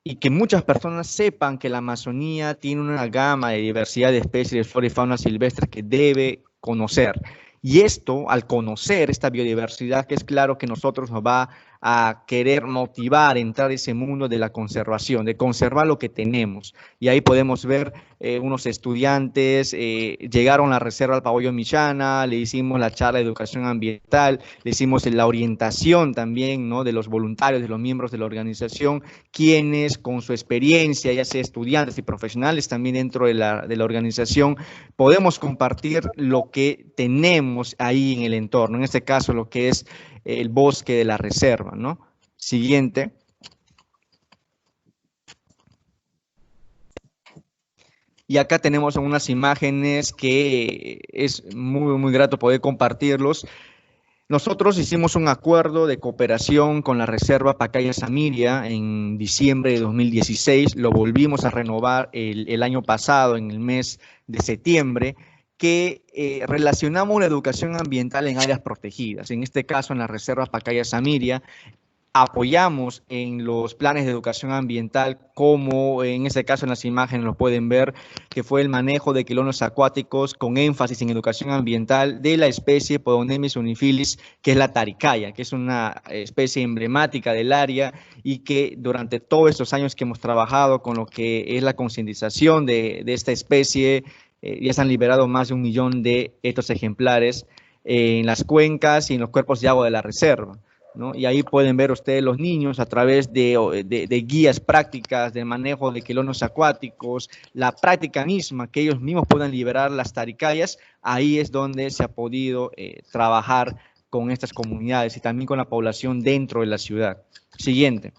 Y que muchas personas sepan que la Amazonía tiene una gama de diversidad de especies de flora y fauna silvestre que debe conocer. Y esto, al conocer esta biodiversidad, que es claro que nosotros nos va a querer motivar a entrar a ese mundo de la conservación, de conservar lo que tenemos. Y ahí podemos ver unos estudiantes, llegaron a la reserva del Paboyo Millana, le hicimos la charla de educación ambiental, le hicimos la orientación también, ¿no?, de los voluntarios, de los miembros de la organización, quienes con su experiencia, ya sea estudiantes y profesionales también dentro de la organización, podemos compartir lo que tenemos ahí en el entorno, en este caso lo que es el bosque de la reserva, ¿no? Siguiente. Y acá tenemos unas imágenes que es muy grato poder compartirlos. Nosotros hicimos un acuerdo de cooperación con la Reserva Pacaya-Samiria en diciembre de 2016, lo volvimos a renovar el año pasado, en el mes de septiembre, que relacionamos la educación ambiental en áreas protegidas, en este caso en la Reserva Pacaya-Samiria, apoyamos en los planes de educación ambiental, como en este caso en las imágenes lo pueden ver, que fue el manejo de quilones acuáticos con énfasis en educación ambiental de la especie Podonemis unifilis, que es la taricaya, que es una especie emblemática del área y que durante todos estos años que hemos trabajado con lo que es la concientización de esta especie, ya se han liberado más de 1 millón de estos ejemplares en las cuencas y en los cuerpos de agua de la reserva, ¿no? Y ahí pueden ver ustedes los niños a través de guías prácticas de manejo de quilones acuáticos, la práctica misma, que ellos mismos puedan liberar las taricayas. Ahí es donde se ha podido trabajar con estas comunidades y también con la población dentro de la ciudad. Siguiente.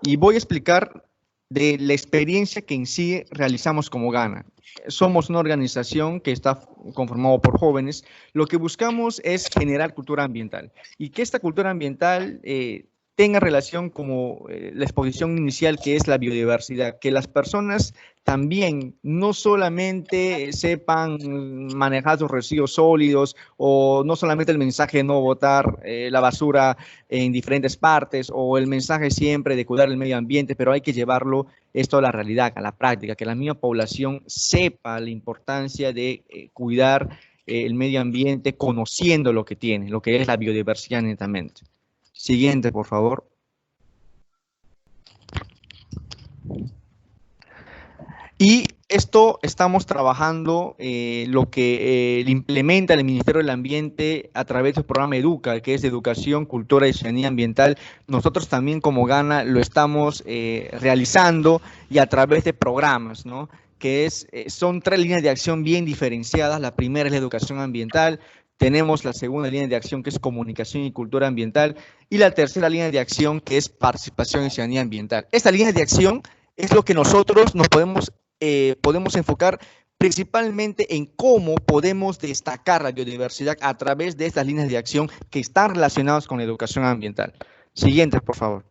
Y voy a explicar de la experiencia que en sí realizamos como Gana. Somos una organización que está conformada por jóvenes. Lo que buscamos es generar cultura ambiental y que esta cultura ambiental tenga relación como la exposición inicial, que es la biodiversidad, que las personas también no solamente sepan manejar sus residuos sólidos o no solamente el mensaje de no botar la basura en diferentes partes o el mensaje siempre de cuidar el medio ambiente, pero hay que llevarlo esto a la realidad, a la práctica, que la misma población sepa la importancia de cuidar el medio ambiente conociendo lo que tiene, lo que es la biodiversidad netamente. Siguiente, por favor. Y esto estamos trabajando lo que implementa el Ministerio del Ambiente a través del programa Educa, que es de Educación, Cultura y Ciudadanía Ambiental. Nosotros también como Gana lo estamos realizando y a través de programas, ¿no? Que son 3 líneas de acción bien diferenciadas. La primera es la educación ambiental. Tenemos la segunda línea de acción, que es comunicación y cultura ambiental, y la tercera línea de acción, que es participación y ciudadanía ambiental. Esta línea de acción es lo que nosotros nos podemos enfocar principalmente en cómo podemos destacar la biodiversidad a través de estas líneas de acción que están relacionadas con la educación ambiental. Siguiente, por favor.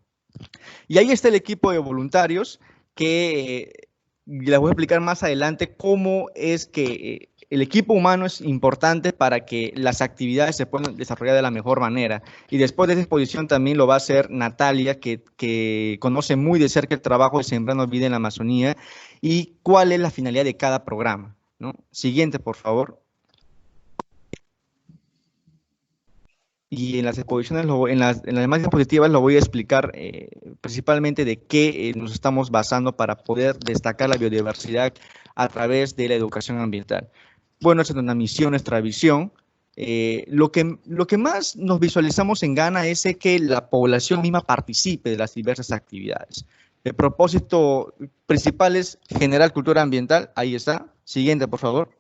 Y ahí está el equipo de voluntarios que les voy a explicar más adelante cómo es que el equipo humano es importante para que las actividades se puedan desarrollar de la mejor manera. Y después de esta exposición también lo va a hacer Natalia, que conoce muy de cerca el trabajo de Sembrando Vida en la Amazonía y cuál es la finalidad de cada programa, ¿no? Siguiente, por favor. Y en las exposiciones, en las demás diapositivas lo voy a explicar principalmente de qué nos estamos basando para poder destacar la biodiversidad a través de la educación ambiental. Bueno, esa es una misión, nuestra visión. Lo que más nos visualizamos en Gana es que la población misma participe de las diversas actividades. El propósito principal es generar cultura ambiental. Ahí está. Siguiente, por favor.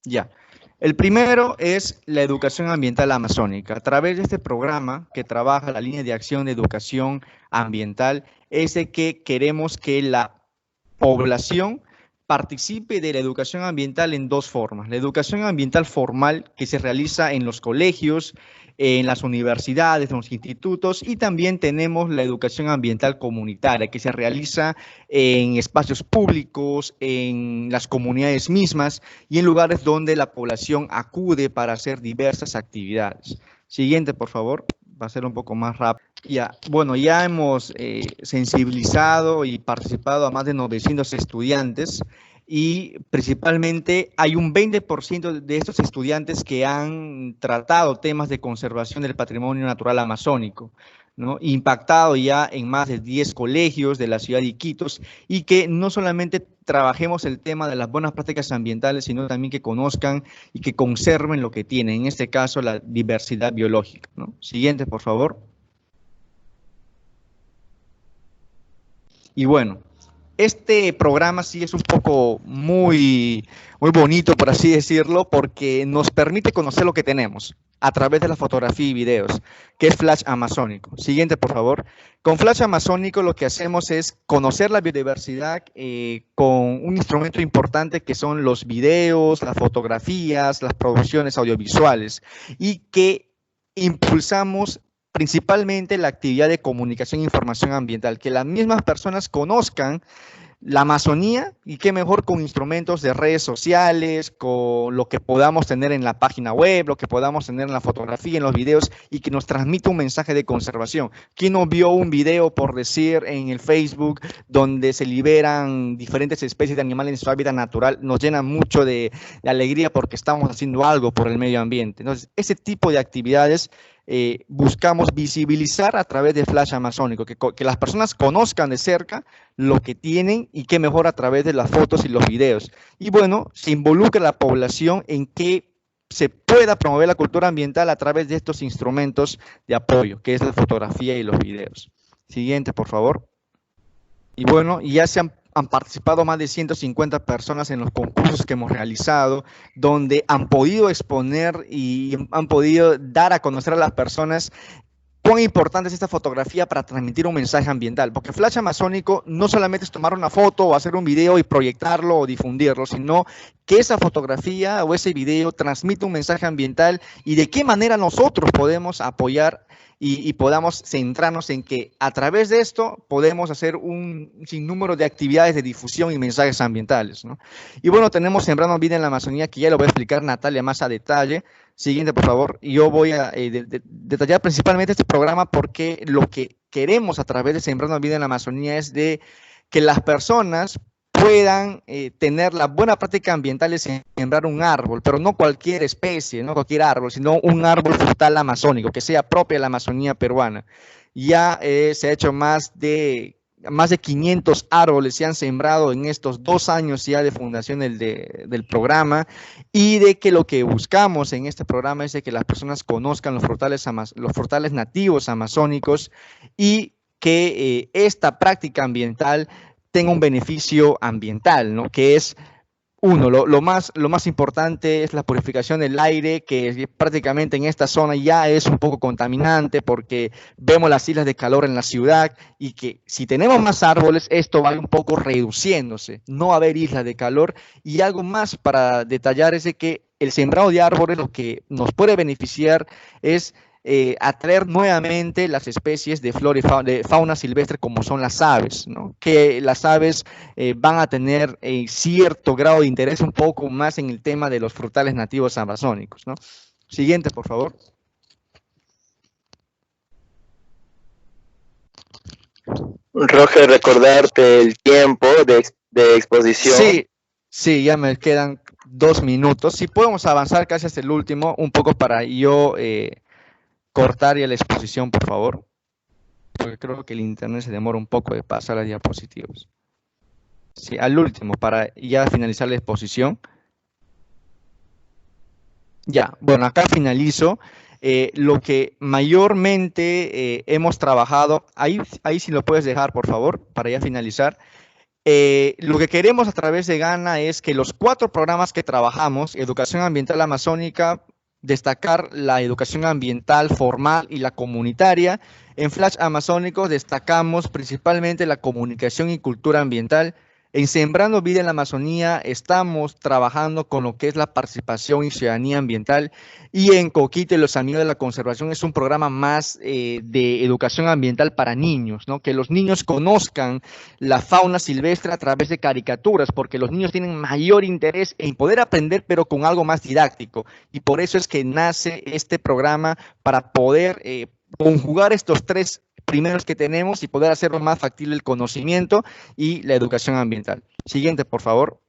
Ya. El primero es la educación ambiental amazónica. A través de este programa que trabaja la línea de acción de educación ambiental, es de que queremos que la población participe de la educación ambiental en 2 formas. La educación ambiental formal, que se realiza en los colegios, en las universidades, en los institutos, y también tenemos la educación ambiental comunitaria, que se realiza en espacios públicos, en las comunidades mismas y en lugares donde la población acude para hacer diversas actividades. Siguiente, por favor. Va a ser un poco más rápido. Ya, bueno, ya hemos sensibilizado y participado a más de 900 estudiantes y principalmente hay un 20% de estos estudiantes que han tratado temas de conservación del patrimonio natural amazónico, ¿no? Impactado ya en más de 10 colegios de la ciudad de Iquitos, y que no solamente trabajemos el tema de las buenas prácticas ambientales, sino también que conozcan y que conserven lo que tienen, en este caso la diversidad biológica, ¿no? Siguiente, por favor. Y bueno, este programa sí es un poco muy bonito, por así decirlo, porque nos permite conocer lo que tenemos a través de la fotografía y videos, que es Flash Amazónico. Siguiente, por favor. Con Flash Amazónico lo que hacemos es conocer la biodiversidad con un instrumento importante que son los videos, las fotografías, las producciones audiovisuales, y que impulsamos principalmente la actividad de comunicación e información ambiental, que las mismas personas conozcan la Amazonía, y qué mejor con instrumentos de redes sociales, con lo que podamos tener en la página web, lo que podamos tener en la fotografía, en los videos, y que nos transmita un mensaje de conservación. ¿Quién no vio un video, por decir, en el Facebook, donde se liberan diferentes especies de animales en su hábitat natural? Nos llena mucho de alegría porque estamos haciendo algo por el medio ambiente. Entonces, ese tipo de actividades buscamos visibilizar a través de Flash Amazónico, que las personas conozcan de cerca lo que tienen, y qué mejor a través de las fotos y los videos. Y bueno, se involucra la población en que se pueda promover la cultura ambiental a través de estos instrumentos de apoyo, que es la fotografía y los videos. Siguiente, por favor. Y bueno, ya han participado más de 150 personas en los concursos que hemos realizado, donde han podido exponer y han podido dar a conocer a las personas cuán importante es esta fotografía para transmitir un mensaje ambiental, porque Flash Amazónico no solamente es tomar una foto o hacer un video y proyectarlo o difundirlo, sino que esa fotografía o ese video transmite un mensaje ambiental, y de qué manera nosotros podemos apoyar y podamos centrarnos en que a través de esto podemos hacer un sinnúmero de actividades de difusión y mensajes ambientales, ¿no? Y bueno, tenemos Sembrando Vida en la Amazonía, que ya lo voy a explicar Natalia más a detalle. Siguiente, por favor. Yo voy a detallar principalmente este programa porque lo que queremos a través de Sembrando Vida en la Amazonía es de que las personas puedan tener la buena práctica ambiental de sembrar un árbol, pero no cualquier especie, no cualquier árbol, sino un árbol frutal amazónico, que sea propio de la Amazonía peruana. Ya se ha hecho más de 500 árboles se han sembrado en estos 2 años ya de fundación del programa, y de que lo que buscamos en este programa es de que las personas conozcan los frutales nativos amazónicos, y que esta práctica ambiental tenga un beneficio ambiental, ¿no? Que es, uno, lo más importante es la purificación del aire, que prácticamente en esta zona ya es un poco contaminante porque vemos las islas de calor en la ciudad, y que si tenemos más árboles, esto va un poco reduciéndose, no va a haber islas de calor. Y algo más para detallar es de que el sembrado de árboles lo que nos puede beneficiar es atraer nuevamente las especies de flora y de fauna silvestre, como son las aves, ¿no? Que las aves van a tener cierto grado de interés un poco más en el tema de los frutales nativos amazónicos, ¿no? Siguiente, por favor. Roger, recordarte el tiempo de exposición. Sí, ya me quedan 2 minutos. Si podemos avanzar casi hasta el último, un poco para yo cortar ya la exposición, por favor, porque creo que el internet se demora un poco de pasar las diapositivas. Sí, al último, para ya finalizar la exposición. Ya, bueno, acá finalizo. Lo que mayormente hemos trabajado, ahí sí lo puedes dejar, por favor, para ya finalizar. Lo que queremos a través de Gana es que los 4 programas que trabajamos, Educación Ambiental Amazónica, destacar la educación ambiental formal y la comunitaria. En Flash Amazónico destacamos principalmente la comunicación y cultura ambiental. En Sembrando Vida en la Amazonía estamos trabajando con lo que es la participación y ciudadanía ambiental, y en Coquito y los Amigos de la Conservación es un programa más de educación ambiental para niños, ¿no? Que los niños conozcan la fauna silvestre a través de caricaturas, porque los niños tienen mayor interés en poder aprender, pero con algo más didáctico, y por eso es que nace este programa, para poder conjugar estos 3 primeros que tenemos y poder hacerlo más factible el conocimiento y la educación ambiental. Siguiente, por favor.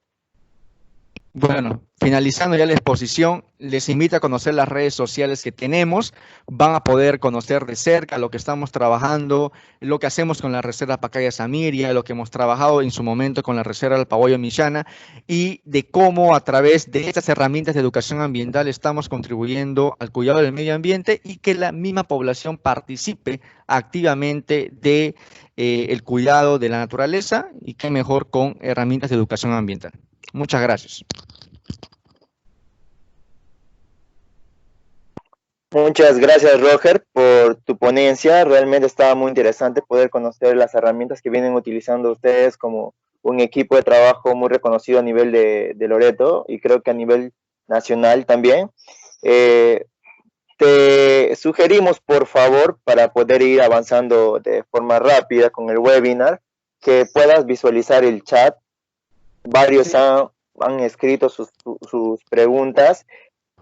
Bueno, finalizando ya la exposición, les invito a conocer las redes sociales que tenemos. Van a poder conocer de cerca lo que estamos trabajando, lo que hacemos con la Reserva Pacaya Samiria, lo que hemos trabajado en su momento con la Reserva Alpahuayo Millana, y de cómo a través de estas herramientas de educación ambiental estamos contribuyendo al cuidado del medio ambiente, y que la misma población participe activamente de el cuidado de la naturaleza, y qué mejor con herramientas de educación ambiental. Muchas gracias. Muchas gracias, Roger, por tu ponencia. Realmente estaba muy interesante poder conocer las herramientas que vienen utilizando ustedes como un equipo de trabajo muy reconocido a nivel de Loreto, y creo que a nivel nacional también. Te sugerimos, por favor, para poder ir avanzando de forma rápida con el webinar, que puedas visualizar el chat. Varios han escrito sus preguntas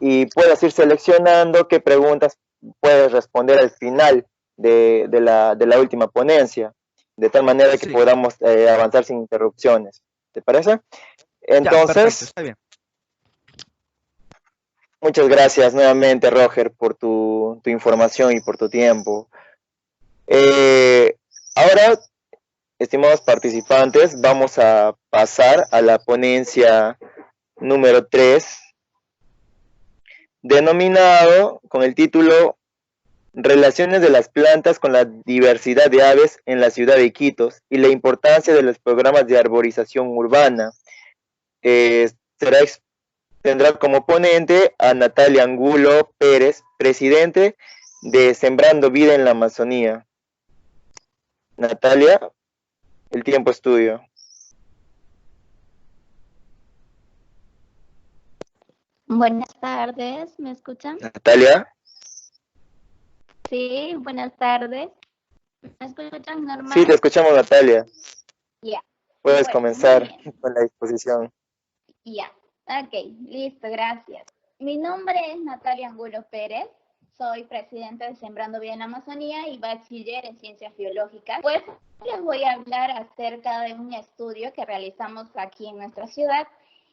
y puedas ir seleccionando qué preguntas puedes responder al final de la última ponencia, de tal manera que podamos avanzar sin interrupciones. ¿Te parece? Entonces, perfecto, está bien. Muchas gracias nuevamente, Roger, por tu información y por tu tiempo. Ahora, estimados participantes, vamos a pasar a la ponencia número 3, denominado con el título Relaciones de las plantas con la diversidad de aves en la ciudad de Iquitos y la importancia de los programas de arborización urbana. Tendrá como ponente a Natalia Angulo Pérez, presidente de Sembrando Vida en la Amazonía. Natalia, el tiempo es tuyo. Buenas tardes, ¿me escuchan? Natalia. Sí, buenas tardes. ¿Me escuchan normal? Sí, te escuchamos, Natalia. Ya. Puedes comenzar con la exposición. Ya, ok, listo, gracias. Mi nombre es Natalia Angulo Pérez, soy presidenta de Sembrando Vida en la Amazonía y bachiller en Ciencias Biológicas. Pues les voy a hablar acerca de un estudio que realizamos aquí en nuestra ciudad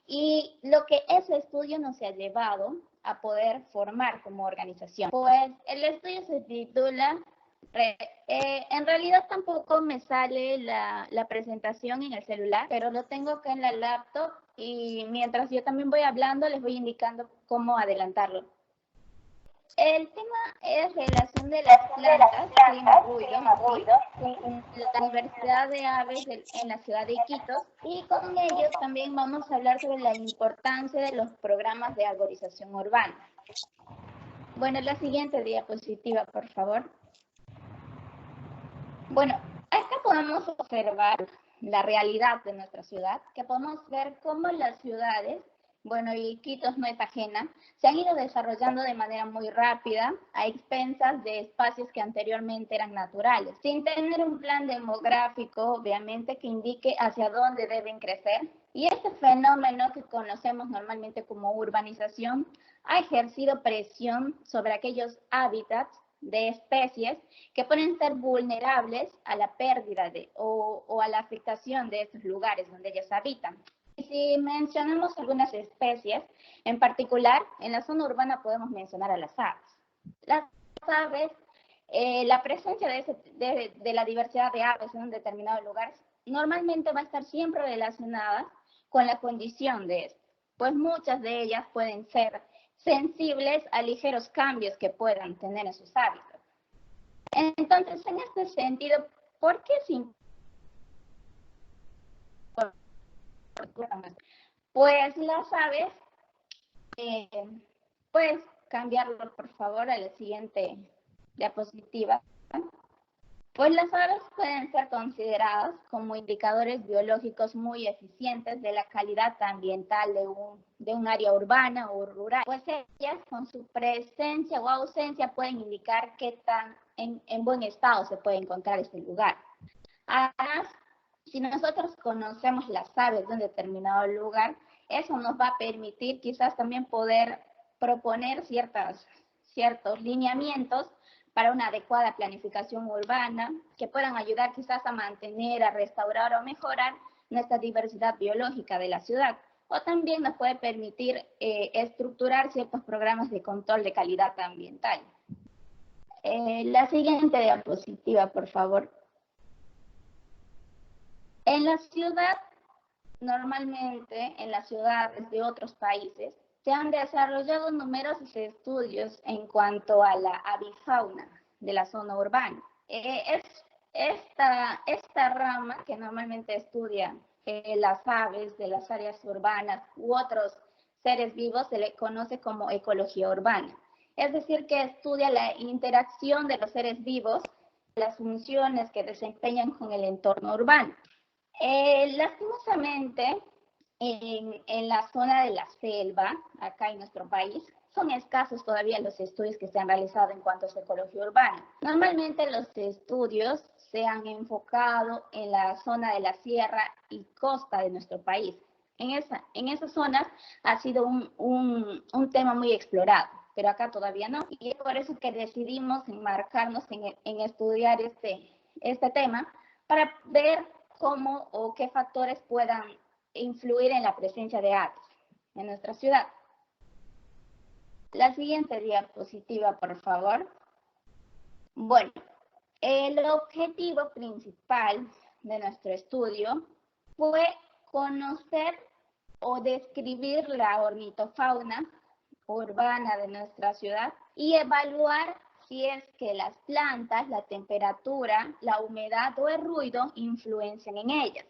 y lo que ese estudio nos ha llevado a poder formar como organización. Pues el estudio se titula, en realidad tampoco me sale la presentación en el celular, pero lo tengo acá en la laptop y mientras yo también voy hablando les voy indicando cómo adelantarlo. El tema es relación de las plantas, clima, ruido, con la diversidad de aves en la ciudad de Iquitos y con ellos también vamos a hablar sobre la importancia de los programas de arborización urbana. Bueno, la siguiente diapositiva, por favor. Bueno, acá podemos observar la realidad de nuestra ciudad, que podemos ver cómo las ciudades, bueno, y Iquitos no es ajena, se han ido desarrollando de manera muy rápida a expensas de espacios que anteriormente eran naturales, sin tener un plan demográfico, obviamente, que indique hacia dónde deben crecer. Y este fenómeno que conocemos normalmente como urbanización ha ejercido presión sobre aquellos hábitats de especies que pueden ser vulnerables a la pérdida o a la afectación de estos lugares donde ellas habitan. Y si mencionamos algunas especies, en particular, en la zona urbana podemos mencionar a las aves. Las aves, la presencia de la diversidad de aves en un determinado lugar normalmente va a estar siempre relacionada con la condición de esto, pues muchas de ellas pueden ser sensibles a ligeros cambios que puedan tener en sus hábitats. Entonces, en este sentido, ¿por qué es importante? Pues las aves, puedes cambiarlo por favor a la siguiente diapositiva. Pues las aves pueden ser consideradas como indicadores biológicos muy eficientes de la calidad ambiental de un área urbana o rural. Pues ellas con su presencia o ausencia pueden indicar qué tan en buen estado se puede encontrar este lugar. Además, si nosotros conocemos las aves de un determinado lugar, eso nos va a permitir quizás también poder proponer ciertos lineamientos para una adecuada planificación urbana que puedan ayudar quizás a mantener, a restaurar o mejorar nuestra diversidad biológica de la ciudad. O también nos puede permitir estructurar ciertos programas de control de calidad ambiental. La siguiente diapositiva, por favor. En la ciudad, normalmente en las ciudades de otros países, se han desarrollado numerosos estudios en cuanto a la avifauna de la zona urbana. Esta rama que normalmente estudia las aves de las áreas urbanas u otros seres vivos se le conoce como ecología urbana. Es decir, que estudia la interacción de los seres vivos, las funciones que desempeñan con el entorno urbano. Lastimosamente, en la zona de la selva, acá en nuestro país, son escasos todavía los estudios que se han realizado en cuanto a ecología urbana. Normalmente los estudios se han enfocado en la zona de la sierra y costa de nuestro país. En esas zonas ha sido un tema muy explorado, pero acá todavía no. Y es por eso que decidimos enmarcarnos en estudiar este tema para ver cómo o qué factores puedan influir en la presencia de aves en nuestra ciudad. La siguiente diapositiva, por favor. Bueno, el objetivo principal de nuestro estudio fue conocer o describir la ornitofauna urbana de nuestra ciudad y evaluar si es que las plantas, la temperatura, la humedad o el ruido influencian en ellas.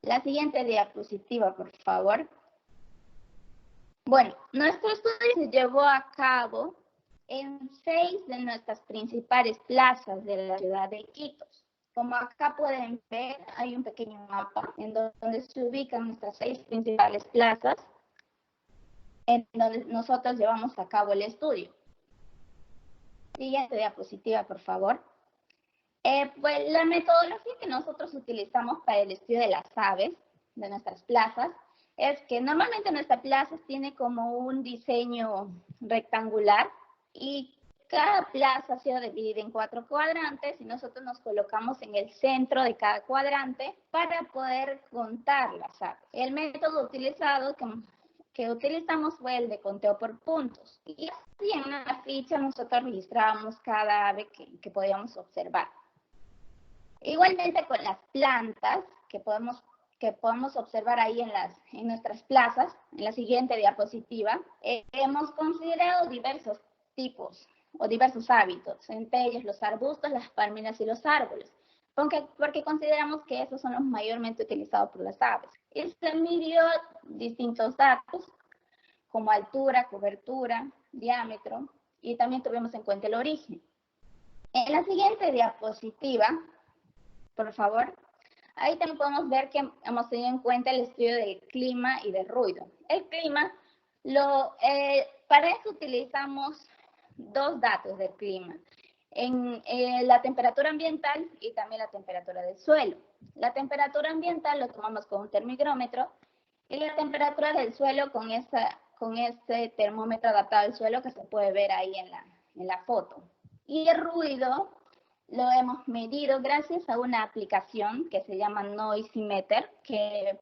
La siguiente diapositiva, por favor. Bueno, nuestro estudio se llevó a cabo en 6 de nuestras principales plazas de la ciudad de Iquitos. Como acá pueden ver, hay un pequeño mapa en donde se ubican nuestras 6 principales plazas en donde nosotros llevamos a cabo el estudio. Siguiente diapositiva, por favor. Pues la metodología que nosotros utilizamos para el estudio de las aves de nuestras plazas es que normalmente nuestra plaza tiene como un diseño rectangular y cada plaza ha sido dividida en 4 cuadrantes y nosotros nos colocamos en el centro de cada cuadrante para poder contar las aves. El método utilizado que utilizamos fue el de conteo por puntos. Y así en una ficha nosotros registrábamos cada ave que podíamos observar. Igualmente con las plantas que podemos observar ahí en nuestras plazas, en la siguiente diapositiva, hemos considerado diversos tipos o diversos hábitos, entre ellos los arbustos, las palmeras y los árboles, porque consideramos que esos son los mayormente utilizados por las aves. Y se midió distintos datos, como altura, cobertura, diámetro, y también tuvimos en cuenta el origen. En la siguiente diapositiva, por favor, ahí también podemos ver que hemos tenido en cuenta el estudio del clima y del ruido. El clima, para eso utilizamos 2 datos del clima, la temperatura ambiental y también la temperatura del suelo. La temperatura ambiental lo tomamos con un termigrómetro y la temperatura del suelo con este termómetro adaptado al suelo que se puede ver ahí en la foto. Y el ruido lo hemos medido gracias a una aplicación que se llama Noisemeter, que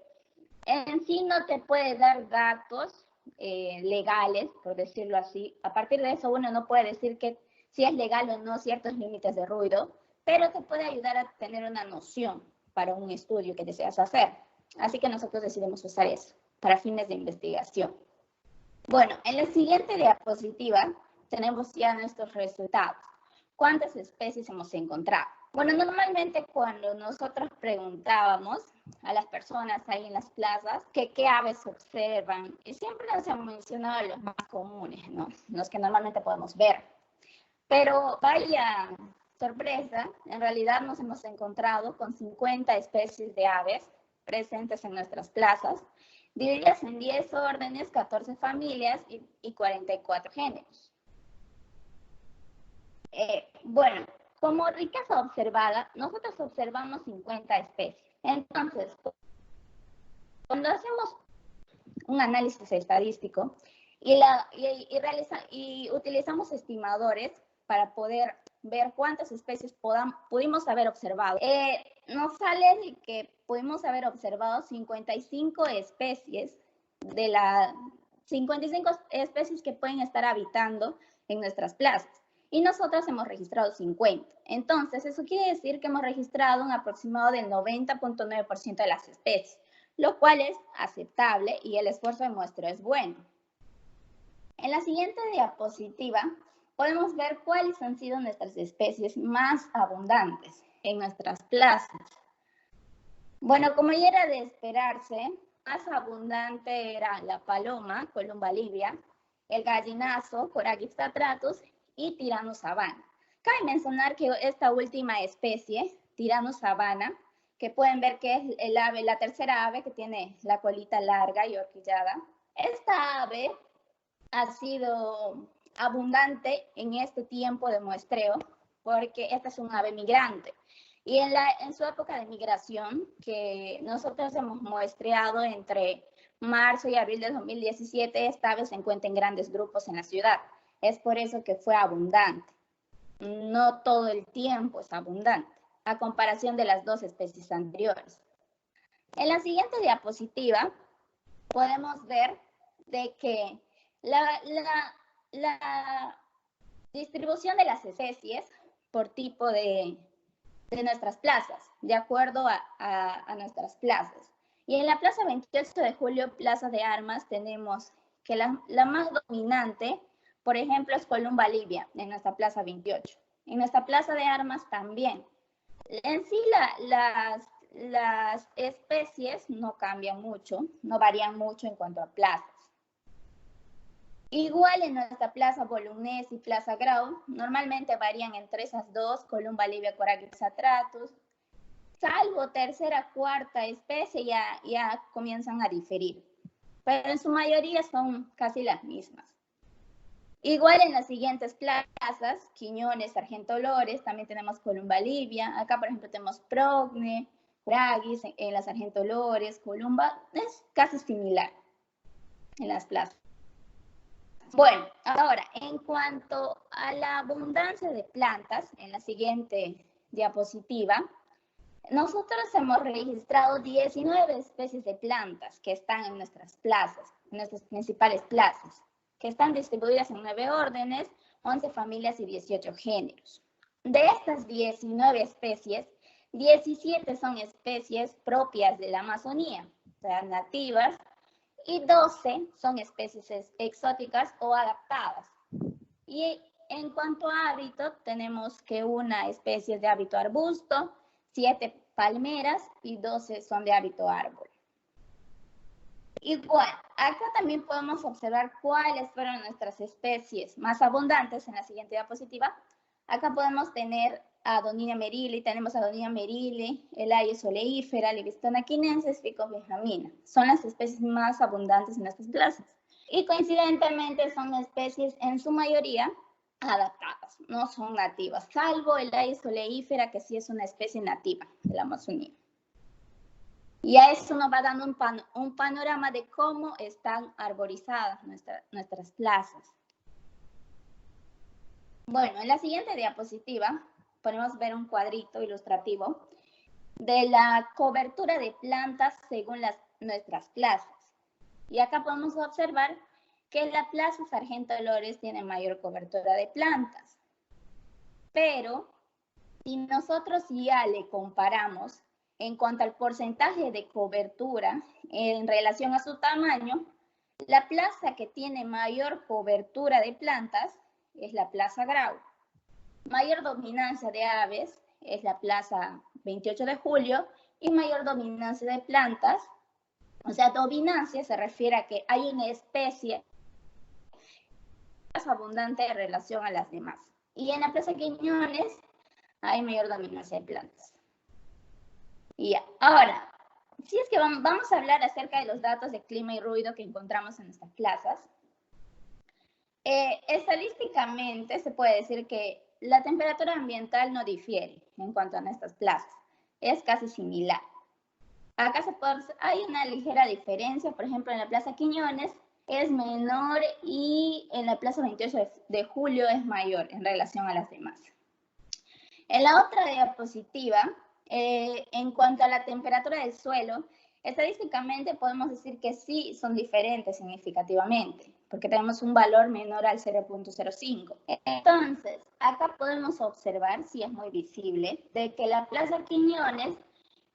en sí no te puede dar datos legales, por decirlo así. A partir de eso uno no puede decir que si es legal o no ciertos límites de ruido, pero te puede ayudar a tener una noción para un estudio que deseas hacer. Así que nosotros decidimos usar eso para fines de investigación. Bueno, en la siguiente diapositiva tenemos ya nuestros resultados. ¿Cuántas especies hemos encontrado? Bueno, normalmente cuando nosotros preguntábamos a las personas ahí en las plazas que qué aves observan, y siempre nos han mencionado los más comunes, ¿no? Los que normalmente podemos ver. Pero vaya sorpresa, en realidad nos hemos encontrado con 50 especies de aves presentes en nuestras plazas, divididas en 10 órdenes, 14 familias y 44 géneros. Bueno, como riqueza observada, nosotros observamos 50 especies. Entonces, cuando hacemos un análisis estadístico y utilizamos estimadores para poder ver cuántas especies pudimos haber observado, nos sale de que pudimos haber observado 55 especies de las 55 especies que pueden estar habitando en nuestras plazas. Y nosotros hemos registrado 50. Entonces, eso quiere decir que hemos registrado un aproximado del 90.9% de las especies, lo cual es aceptable y el esfuerzo de muestreo es bueno. En la siguiente diapositiva podemos ver cuáles han sido nuestras especies más abundantes en nuestras plazas. Bueno, como ya era de esperarse, más abundante era la paloma, Columba livia, el gallinazo, Corax statrakis, y Tyrannus savana. Cabe mencionar que esta última especie, Tyrannus savana, que pueden ver que es la tercera ave que tiene la colita larga y horquillada, esta ave ha sido abundante en este tiempo de muestreo porque esta es un ave migrante. Y en su época de migración, que nosotros hemos muestreado entre marzo y abril de 2017, esta ave se encuentra en grandes grupos en la ciudad. Es por eso que fue abundante. No todo el tiempo es abundante, a comparación de las dos especies anteriores. En la siguiente diapositiva podemos ver de que la distribución de las especies por tipo de nuestras plazas, de acuerdo a nuestras plazas. Y en la Plaza 28 de Julio, Plaza de Armas, tenemos que la más dominante, por ejemplo, es Columba Livia, en nuestra Plaza 28. En nuestra Plaza de Armas también. En sí, las especies no cambian mucho, no varían mucho en cuanto a plazas. Igual en nuestra Plaza Bolognesi y Plaza Grau, normalmente varían entre esas dos, Columba Livia, Corax atratus, salvo tercera, cuarta especie ya comienzan a diferir, pero en su mayoría son casi las mismas. Igual en las siguientes plazas, Quiñones, Sargento Lores, también tenemos Columba Livia, acá por ejemplo tenemos Progne, Bragis, en la Sargento Lores, Columba, es casi similar en las plazas. Bueno, ahora, en cuanto a la abundancia de plantas, en la siguiente diapositiva, nosotros hemos registrado 19 especies de plantas que están en nuestras plazas, en nuestras principales plazas, que están distribuidas en 9 órdenes, 11 familias y 18 géneros. De estas 19 especies, 17 son especies propias de la Amazonía, o sea, nativas, y 12 son especies exóticas o adaptadas. Y en cuanto a hábito, tenemos que una especie es de hábito arbusto, 7 palmeras y 12 son de hábito árbol. Y bueno, acá también podemos observar cuáles fueron nuestras especies más abundantes en la siguiente diapositiva. Acá podemos tener a Doninia merili, tenemos a Doninia merili, Elaeis oleífera, Livistona quinensis, Ficus benjamina. Son las especies más abundantes en nuestras plazas. Y coincidentemente son especies en su mayoría adaptadas, no son nativas, salvo Elaeis oleífera, que sí es una especie nativa de la Amazonía. Y a eso nos va dando un panorama de cómo están arborizadas nuestras plazas. Bueno, en la siguiente diapositiva podemos ver un cuadrito ilustrativo de la cobertura de plantas según nuestras plazas. Y acá podemos observar que la Plaza Sargento Lores tiene mayor cobertura de plantas. Pero si nosotros ya le comparamos en cuanto al porcentaje de cobertura en relación a su tamaño, la plaza que tiene mayor cobertura de plantas es la Plaza Grau. Mayor dominancia de aves es la Plaza 28 de Julio y mayor dominancia de plantas, o sea, dominancia se refiere a que hay una especie más abundante en relación a las demás. Y en la Plaza Quiñones hay mayor dominancia de plantas. Y ahora, si es que vamos a hablar acerca de los datos de clima y ruido que encontramos en nuestras plazas. Estadísticamente se puede decir que la temperatura ambiental no difiere en cuanto a nuestras plazas, es casi similar. Acá hay una ligera diferencia, por ejemplo en la Plaza Quiñones es menor y en la Plaza 28 de Julio es mayor en relación a las demás. En la otra diapositiva, en cuanto a la temperatura del suelo, estadísticamente podemos decir que sí son diferentes significativamente, porque tenemos un valor menor al 0.05. Entonces, acá podemos observar, si es muy visible, de que la Plaza Quiñones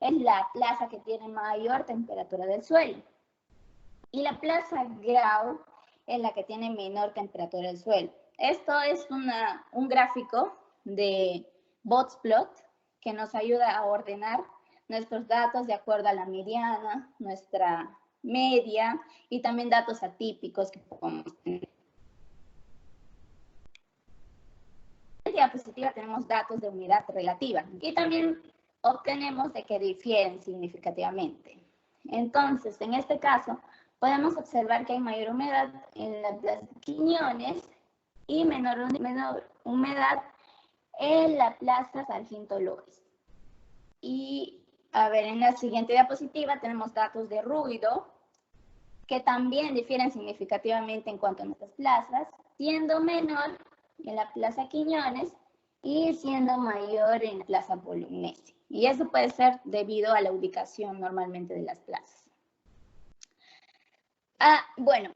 es la plaza que tiene mayor temperatura del suelo. Y la Plaza Grau es la que tiene menor temperatura del suelo. Esto es un gráfico de Botsplot que nos ayuda a ordenar nuestros datos de acuerdo a la mediana, nuestra media y también datos atípicos que podemos tener. En la diapositiva tenemos datos de humedad relativa y también obtenemos de que difieren significativamente. Entonces, en este caso, podemos observar que hay mayor humedad en las Quiñones y menor humedad en la Plaza Sargento López. Y a ver, en la siguiente diapositiva tenemos datos de ruido, que también difieren significativamente en cuanto a nuestras plazas, siendo menor en la Plaza Quiñones y siendo mayor en la Plaza Polinesia. Y eso puede ser debido a la ubicación normalmente de las plazas. Bueno,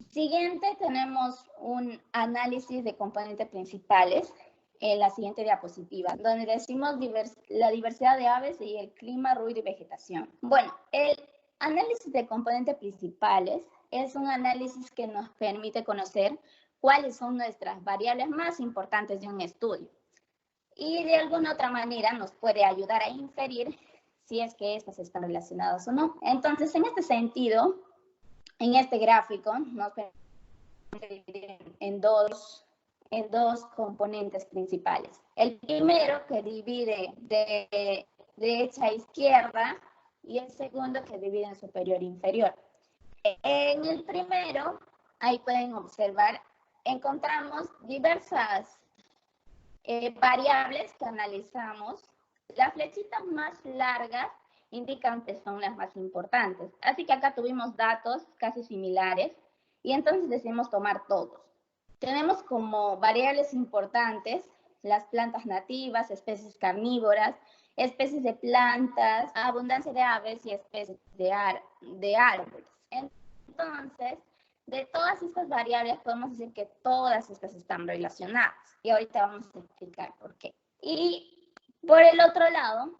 siguiente tenemos un análisis de componentes principales en la siguiente diapositiva, donde decimos la diversidad de aves y el clima, ruido y vegetación. Bueno, el análisis de componentes principales es un análisis que nos permite conocer cuáles son nuestras variables más importantes de un estudio. Y de alguna otra manera nos puede ayudar a inferir si es que estas están relacionadas o no. Entonces, en este sentido, en este gráfico nos permite dividir en dos componentes principales. El primero que divide de derecha a izquierda y el segundo que divide en superior e inferior. En el primero, ahí pueden observar, encontramos diversas variables que analizamos. Las flechitas más largas indican que son las más importantes. Así que acá tuvimos datos casi similares y entonces decidimos tomar todos. Tenemos como variables importantes las plantas nativas, especies carnívoras, especies de plantas, abundancia de aves y especies de árboles. Entonces, de todas estas variables podemos decir que todas estas están relacionadas. Y ahorita vamos a explicar por qué. Y por el otro lado,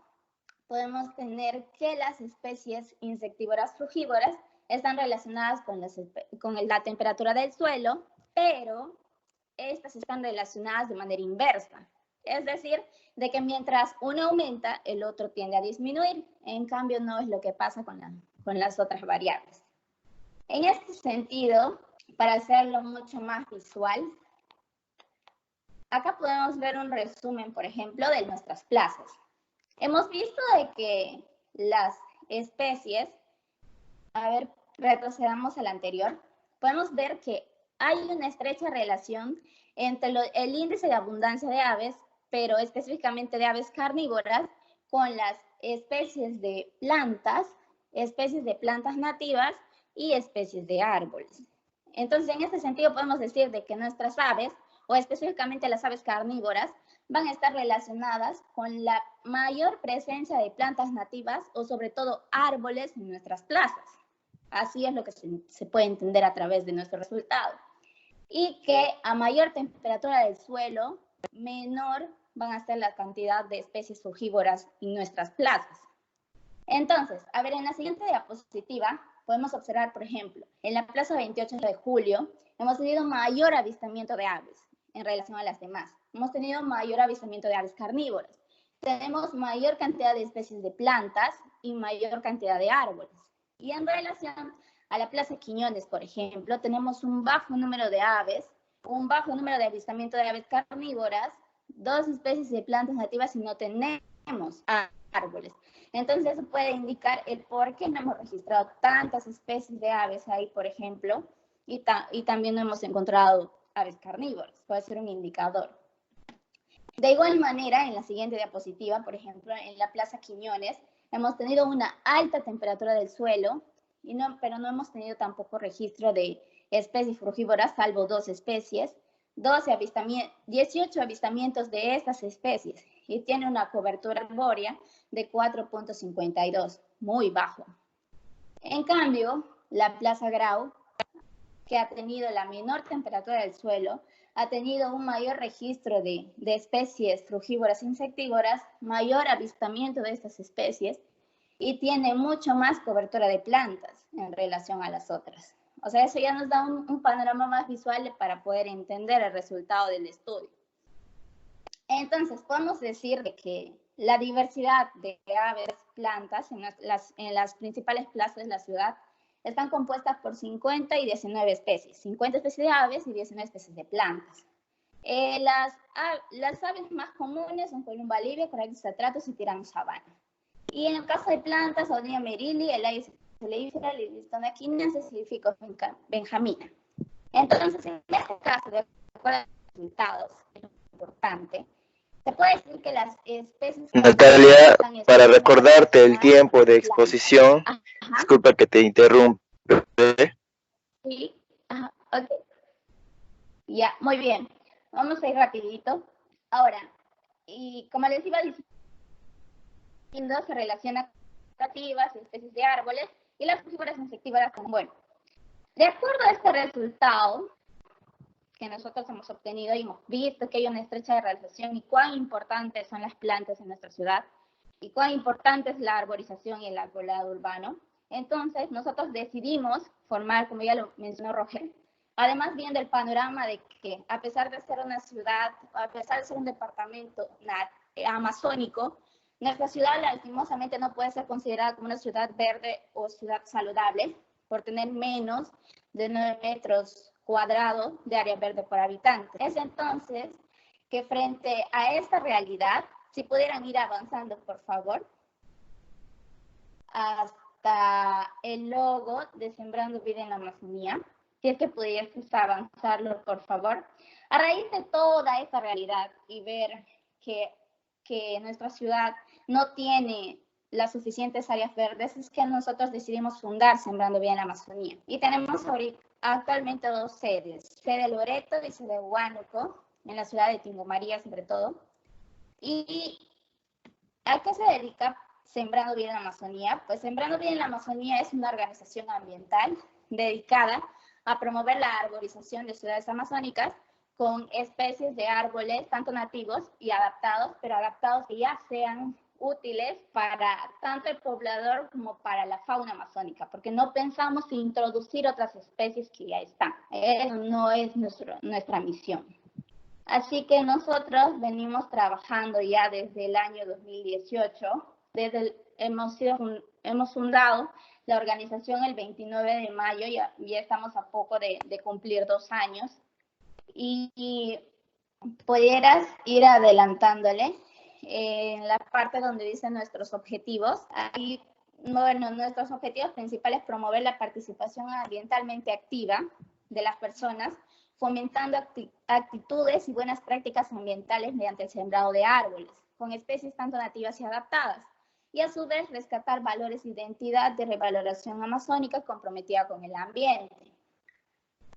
podemos tener que las especies insectívoras frugívoras están relacionadas con la temperatura del suelo, pero estas están relacionadas de manera inversa. Es decir, de que mientras uno aumenta, el otro tiende a disminuir. En cambio, no es lo que pasa con las otras variables. En este sentido, para hacerlo mucho más visual, acá podemos ver un resumen, por ejemplo, de nuestras plazas. Hemos visto de que las especies, a ver, retrocedamos al anterior, podemos ver que hay una estrecha relación entre el índice de abundancia de aves, pero específicamente de aves carnívoras, con las especies de plantas nativas y especies de árboles. Entonces, en este sentido podemos decir de que nuestras aves, o específicamente las aves carnívoras, van a estar relacionadas con la mayor presencia de plantas nativas o sobre todo árboles en nuestras plazas. Así es lo que se puede entender a través de nuestro resultado. Y que a mayor temperatura del suelo, menor van a ser la cantidad de especies frugívoras en nuestras plazas. Entonces, a ver, en la siguiente diapositiva podemos observar, por ejemplo, en la Plaza 28 de Julio hemos tenido mayor avistamiento de aves en relación a las demás. Hemos tenido mayor avistamiento de aves carnívoras. Tenemos mayor cantidad de especies de plantas y mayor cantidad de árboles. Y en relación a la Plaza Quiñones, por ejemplo, tenemos un bajo número de aves, un bajo número de avistamiento de aves carnívoras, 2 especies de plantas nativas y no tenemos árboles. Entonces, eso puede indicar el por qué no hemos registrado tantas especies de aves ahí, por ejemplo, y también no hemos encontrado aves carnívoras. Puede ser un indicador. De igual manera, en la siguiente diapositiva, por ejemplo, en la Plaza Quiñones, hemos tenido una alta temperatura del suelo, pero no hemos tenido tampoco registro de especies frugívoras, salvo 2 especies, 18 avistamientos de estas especies, y tiene una cobertura arbórea de 4.52, muy bajo. En cambio, la Plaza Grau, que ha tenido la menor temperatura del suelo, ha tenido un mayor registro de especies frugívoras e insectívoras, mayor avistamiento de estas especies, y tiene mucho más cobertura de plantas en relación a las otras. O sea, eso ya nos da un panorama más visual para poder entender el resultado del estudio. Entonces, podemos decir que la diversidad de aves, plantas en las principales plazas de la ciudad están compuestas por 50 y 19 especies. 50 especies de aves y 19 especies de plantas. Las aves más comunes son Columba livia, Corax atratus y Tirano sabana. Y en el caso de plantas, Audinia merili, Elaeis oleifera, Lilistona quinensis y Ficus benjamina. Entonces, en este caso, de acuerdo a los resultados, es importante Se puede decir que las especies... Natalia, para recordarte el tiempo de exposición, Ajá. disculpa que te interrumpa. Sí, ajá, ok. Ya, muy bien. Vamos a ir rapidito. Ahora, y como les iba diciendo, se relaciona con nativas, especies de árboles y las figuras insectívoras como, bueno, de acuerdo a este resultado que nosotros hemos obtenido y hemos visto que hay una estrecha relación y cuán importantes son las plantas en nuestra ciudad y cuán importante es la arborización y el arbolado urbano, entonces nosotros decidimos formar, como ya lo mencionó Roger, además viendo el panorama de que a pesar de ser una ciudad, a pesar de ser un departamento amazónico, nuestra ciudad lastimosamente no puede ser considerada como una ciudad verde o ciudad saludable por tener menos de 9 metros cuadrados de área verde por habitante. Es entonces que frente a esta realidad, si pudieran ir avanzando, por favor, hasta el logo de Sembrando Vida en la Amazonía, si es que pudieses avanzarlo, por favor, a raíz de toda esta realidad y ver que nuestra ciudad no tiene las suficientes áreas verdes, es que nosotros decidimos fundar Sembrando Vida en la Amazonía. Y tenemos actualmente 2 sedes, sede Loreto y sede Huánuco, en la ciudad de Tingo María sobre todo. ¿Y a qué se dedica Sembrando Vida en la Amazonía? Pues Sembrando Vida en la Amazonía es una organización ambiental dedicada a promover la arborización de ciudades amazónicas con especies de árboles, tanto nativos y adaptados, pero adaptados que ya sean útiles para tanto el poblador como para la fauna amazónica, porque no pensamos en introducir otras especies que ya están. Eso no es nuestra misión. Así que nosotros venimos trabajando ya desde el año 2018, hemos fundado la organización el 29 de mayo, ya estamos a poco de cumplir 2 años, y pudieras ir adelantándole en la parte donde dice nuestros objetivos. Ahí, bueno, nuestros objetivos principales es promover la participación ambientalmente activa de las personas, fomentando actitudes y buenas prácticas ambientales mediante el sembrado de árboles, con especies tanto nativas y adaptadas, y a su vez rescatar valores de identidad de revaloración amazónica comprometida con el ambiente.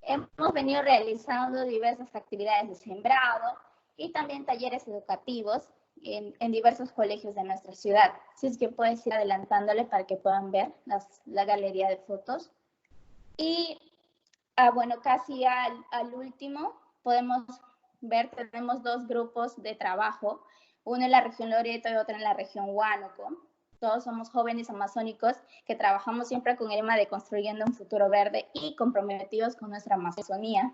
Hemos venido realizando diversas actividades de sembrado y también talleres educativos en diversos colegios de nuestra ciudad. Si es que puedes ir adelantándole para que puedan ver la galería de fotos. Y bueno, casi al último podemos ver, tenemos 2 grupos de trabajo, uno en la región Loreto y otro en la región Huánuco. Todos somos jóvenes amazónicos que trabajamos siempre con el lema de construyendo un futuro verde y comprometidos con nuestra Amazonía.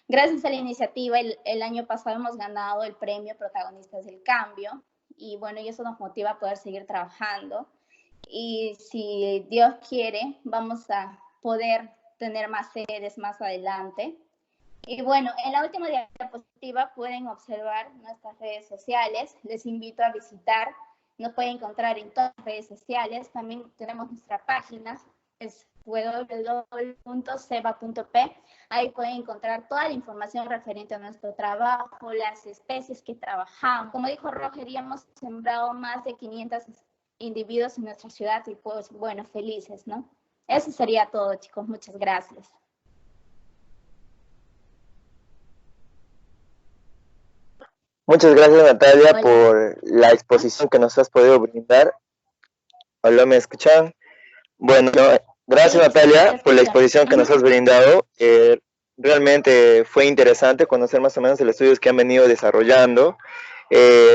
Gracias a la iniciativa, el año pasado hemos ganado el premio Protagonistas del Cambio y bueno, y eso nos motiva a poder seguir trabajando. Y si Dios quiere, vamos a poder tener más sedes más adelante. Y bueno, en la última diapositiva pueden observar nuestras redes sociales. Les invito a visitar. Nos pueden encontrar en todas las redes sociales. También tenemos nuestra página, es www.ceba.p. Ahí pueden encontrar toda la información referente a nuestro trabajo, las especies que trabajamos. Como dijo Roger, ya hemos sembrado más de 500 individuos en nuestra ciudad y pues bueno, felices, ¿no? Eso sería todo, chicos. Muchas gracias. Muchas gracias, Natalia, por la exposición que nos has podido brindar. Hola, ¿me escuchan? Bueno, gracias, Natalia, por la exposición que nos has brindado. Realmente fue interesante conocer más o menos los estudios que han venido desarrollando.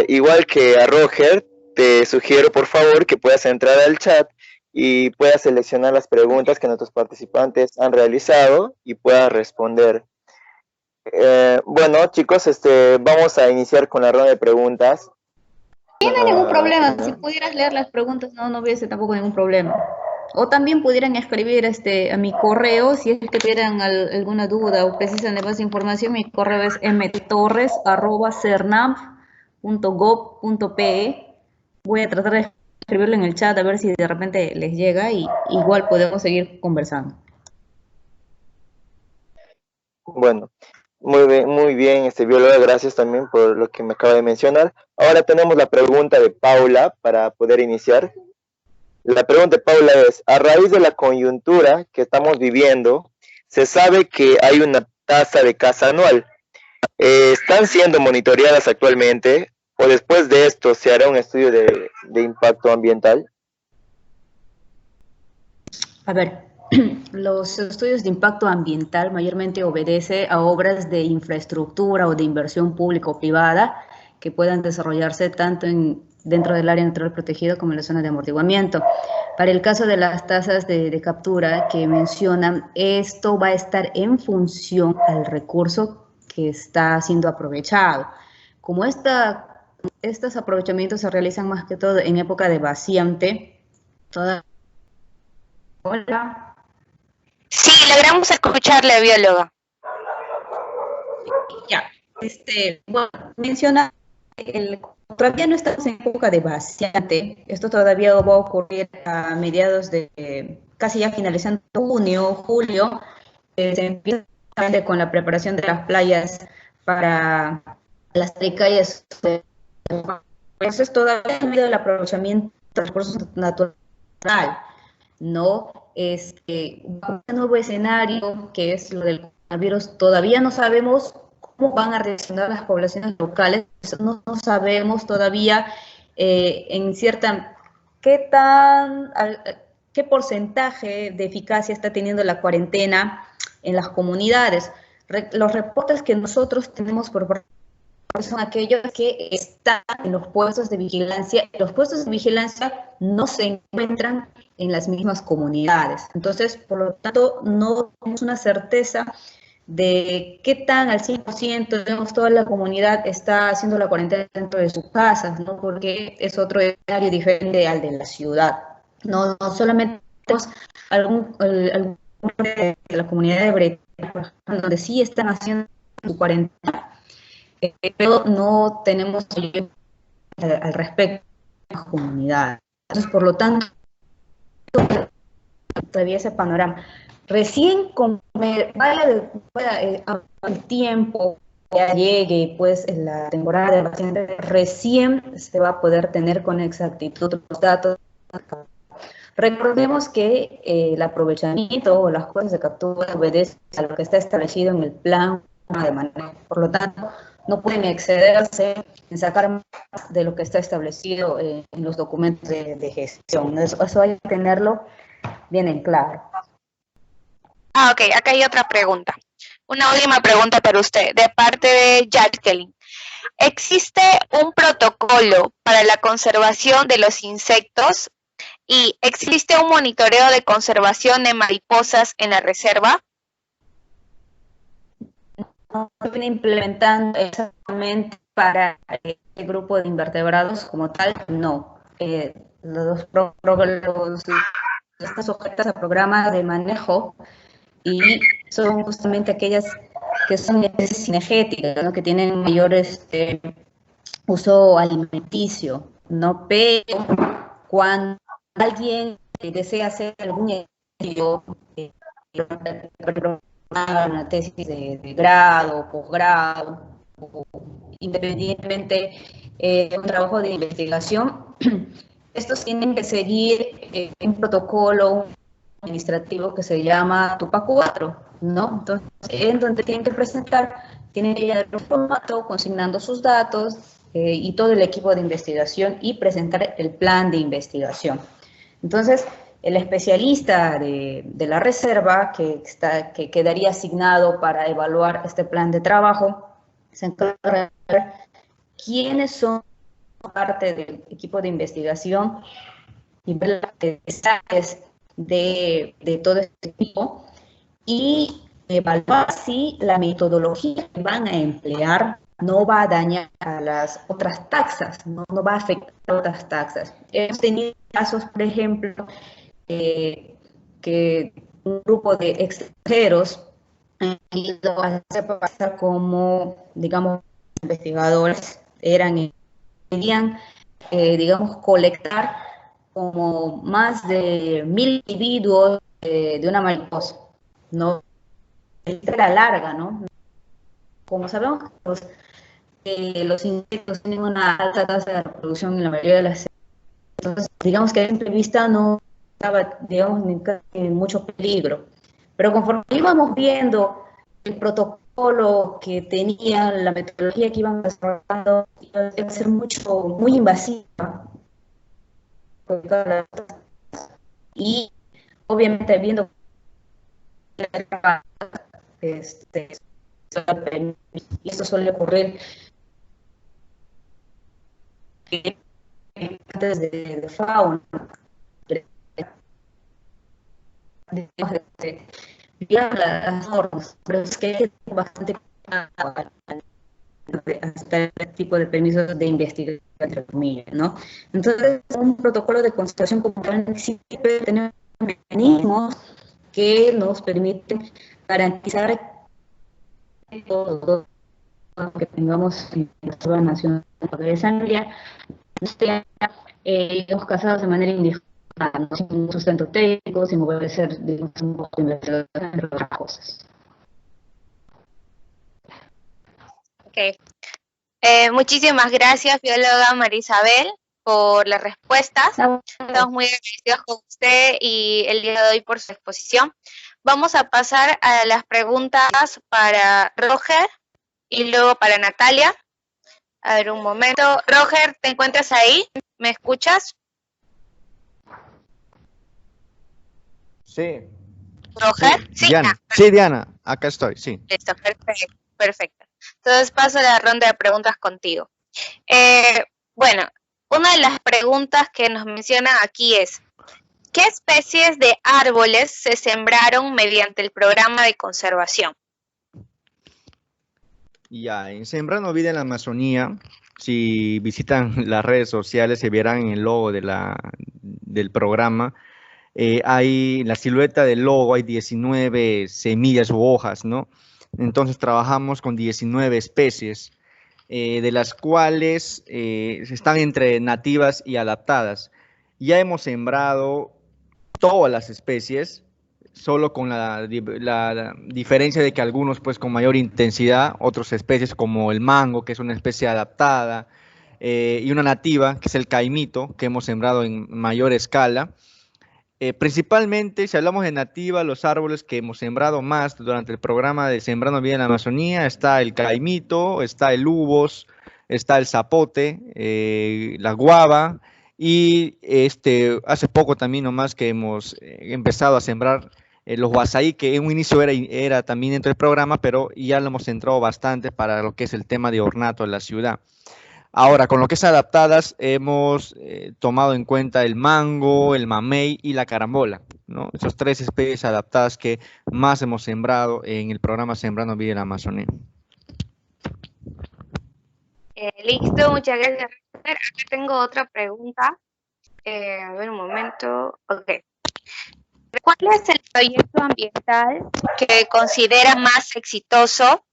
Igual que a Roger, te sugiero, por favor, que puedas entrar al chat y puedas seleccionar las preguntas que nuestros participantes han realizado y puedas responder. Bueno, chicos, vamos a iniciar con la ronda de preguntas. No hay ningún problema, si pudieras leer las preguntas no hubiese tampoco ningún problema. O también pudieran escribir a mi correo, si es que tuvieran alguna duda o precisan de más información. Mi correo es mtorres@cernam.gov.pe. Voy a tratar de escribirlo en el chat a ver si de repente les llega y igual podemos seguir conversando. Bueno, Muy bien, bióloga, gracias también por lo que me acaba de mencionar. Ahora tenemos la pregunta de Paula para poder iniciar. La pregunta de Paula es, a raíz de la coyuntura que estamos viviendo, se sabe que hay una tasa de caza anual. ¿Están siendo monitoreadas actualmente o después de esto se hará un estudio de impacto ambiental? A ver, los estudios de impacto ambiental mayormente obedecen a obras de infraestructura o de inversión pública o privada que puedan desarrollarse tanto dentro del área natural protegida como en la zona de amortiguamiento. Para el caso de las tasas de captura que mencionan, esto va a estar en función al recurso que está siendo aprovechado. Como estos aprovechamientos se realizan más que todo en época de vaciante, Hola. Sí, logramos escucharle, bióloga. Ya, bueno, menciona, todavía no estamos en época de vaciante, esto todavía va a ocurrir a mediados de, casi ya finalizando junio, julio, se empieza con la preparación de las playas para las tricalles. Entonces todavía no ha habido el aprovechamiento del recurso natural, ¿no? Un nuevo escenario que es lo del coronavirus, todavía no sabemos cómo van a reaccionar las poblaciones locales, no sabemos todavía qué porcentaje de eficacia está teniendo la cuarentena en las comunidades. Los reportes que nosotros tenemos son aquellos que están en los puestos de vigilancia. Los puestos de vigilancia no se encuentran en las mismas comunidades. Entonces, por lo tanto, no tenemos una certeza de qué tan al 100%, digamos, toda la comunidad está haciendo la cuarentena dentro de sus casas, ¿no? Porque es otro escenario diferente al de la ciudad. No solamente tenemos algún de la comunidad de Bretaña, donde sí están haciendo su cuarentena, pero no tenemos al respecto de las comunidades. Entonces, por lo tanto, todavía ese panorama. Recién el tiempo ya llegue, pues en la temporada de vacaciones, recién se va a poder tener con exactitud los datos. Recordemos que el aprovechamiento o las cuotas de captura obedecen a lo que está establecido en el plan de manejo. Por lo tanto, no pueden excederse en sacar más de lo que está establecido en los documentos de gestión. Eso hay que tenerlo bien en claro. Ok, acá hay otra pregunta. Una última pregunta para usted, de parte de Jacqueline. ¿Existe un protocolo para la conservación de los insectos y existe un monitoreo de conservación de mariposas en la reserva? No se viene implementando exactamente para el grupo de invertebrados como tal, no. Están sujetas a programas de manejo y son justamente aquellas que son especies cinegéticas, ¿no? Que tienen mayor uso alimenticio, ¿no? Pero cuando alguien desea hacer algún estudio, una tesis de grado, posgrado, independientemente de un trabajo de investigación, estos tienen que seguir un protocolo administrativo que se llama TUPA 4, ¿no? Entonces, en donde tienen que presentar, tienen que llenar un formato consignando sus datos y todo el equipo de investigación y presentar el plan de investigación. Entonces, el especialista de la reserva que quedaría asignado para evaluar este plan de trabajo se encarga de ver quiénes son parte del equipo de investigación y ver las necesidades de todo este equipo y evaluar si la metodología que van a emplear no va a dañar a las otras taxas, no va a afectar a otras taxas. Hemos tenido casos, por ejemplo, que un grupo de extranjeros han ido a hacer pasar como, digamos, investigadores, querían, digamos, colectar como más de 1000 individuos de una mariposa, ¿no? Era larga, ¿no? como sabemos los insectos tienen una alta tasa de reproducción en la mayoría de las selvas, entonces digamos que a simple vista no estaba, digamos, en mucho peligro. Pero conforme íbamos viendo el protocolo que tenía, la metodología que iban desarrollando, iba a ser muy invasiva. Y obviamente viendo y esto suele ocurrir antes de fauna, las normas, pero es que hay que tener bastante cuidado hasta este tipo de permisos de investigación, entre comillas, ¿no? Entonces, un protocolo de conservación como tal existe, tener mecanismos que nos permiten garantizar que todo lo que tengamos en nuestra nación de sangre no estén casados de manera indiscriminada, sin un sustento técnico, sin obedecer de un poco de investigación, entre otras cosas. Ok. Muchísimas gracias, bióloga María Isabel, por las respuestas. Estamos muy agradecidos con usted y el día de hoy por su exposición. Vamos a pasar a las preguntas para Roger y luego para Natalia. A ver, un momento. Roger, ¿te encuentras ahí? ¿Me escuchas? Sí. ¿Roger? Sí, Diana. Sí, Diana, acá estoy, sí. Listo, perfecto, perfecto. Entonces paso a la ronda de preguntas contigo. Bueno, una de las preguntas que nos mencionan aquí es, ¿qué especies de árboles se sembraron mediante el programa de conservación? Ya, en Sembrando Vida en la Amazonía, si visitan las redes sociales, se verán en el logo del programa. Hay en la silueta del logo, hay 19 semillas u hojas, ¿no? Entonces trabajamos con 19 especies, de las cuales están entre nativas y adaptadas. Ya hemos sembrado todas las especies, solo con la diferencia de que algunos pues con mayor intensidad, otras especies como el mango, que es una especie adaptada, y una nativa, que es el caimito, que hemos sembrado en mayor escala. Principalmente, si hablamos de nativa, los árboles que hemos sembrado más durante el programa de Sembrando Vida en la Amazonía, está el caimito, está el ubos, está el zapote, la guava, y hace poco también nomás que hemos empezado a sembrar los huasaí, que en un inicio era también dentro del programa, pero ya lo hemos centrado bastante para lo que es el tema de ornato en la ciudad. Ahora, con lo que es adaptadas, hemos tomado en cuenta el mango, el mamey y la carambola, ¿no? Esas tres especies adaptadas que más hemos sembrado en el programa Sembrando Vida en la Amazonía. Listo, muchas gracias. Acá tengo otra pregunta. A ver un momento. Ok. ¿Cuál es el proyecto ambiental que considera más exitoso?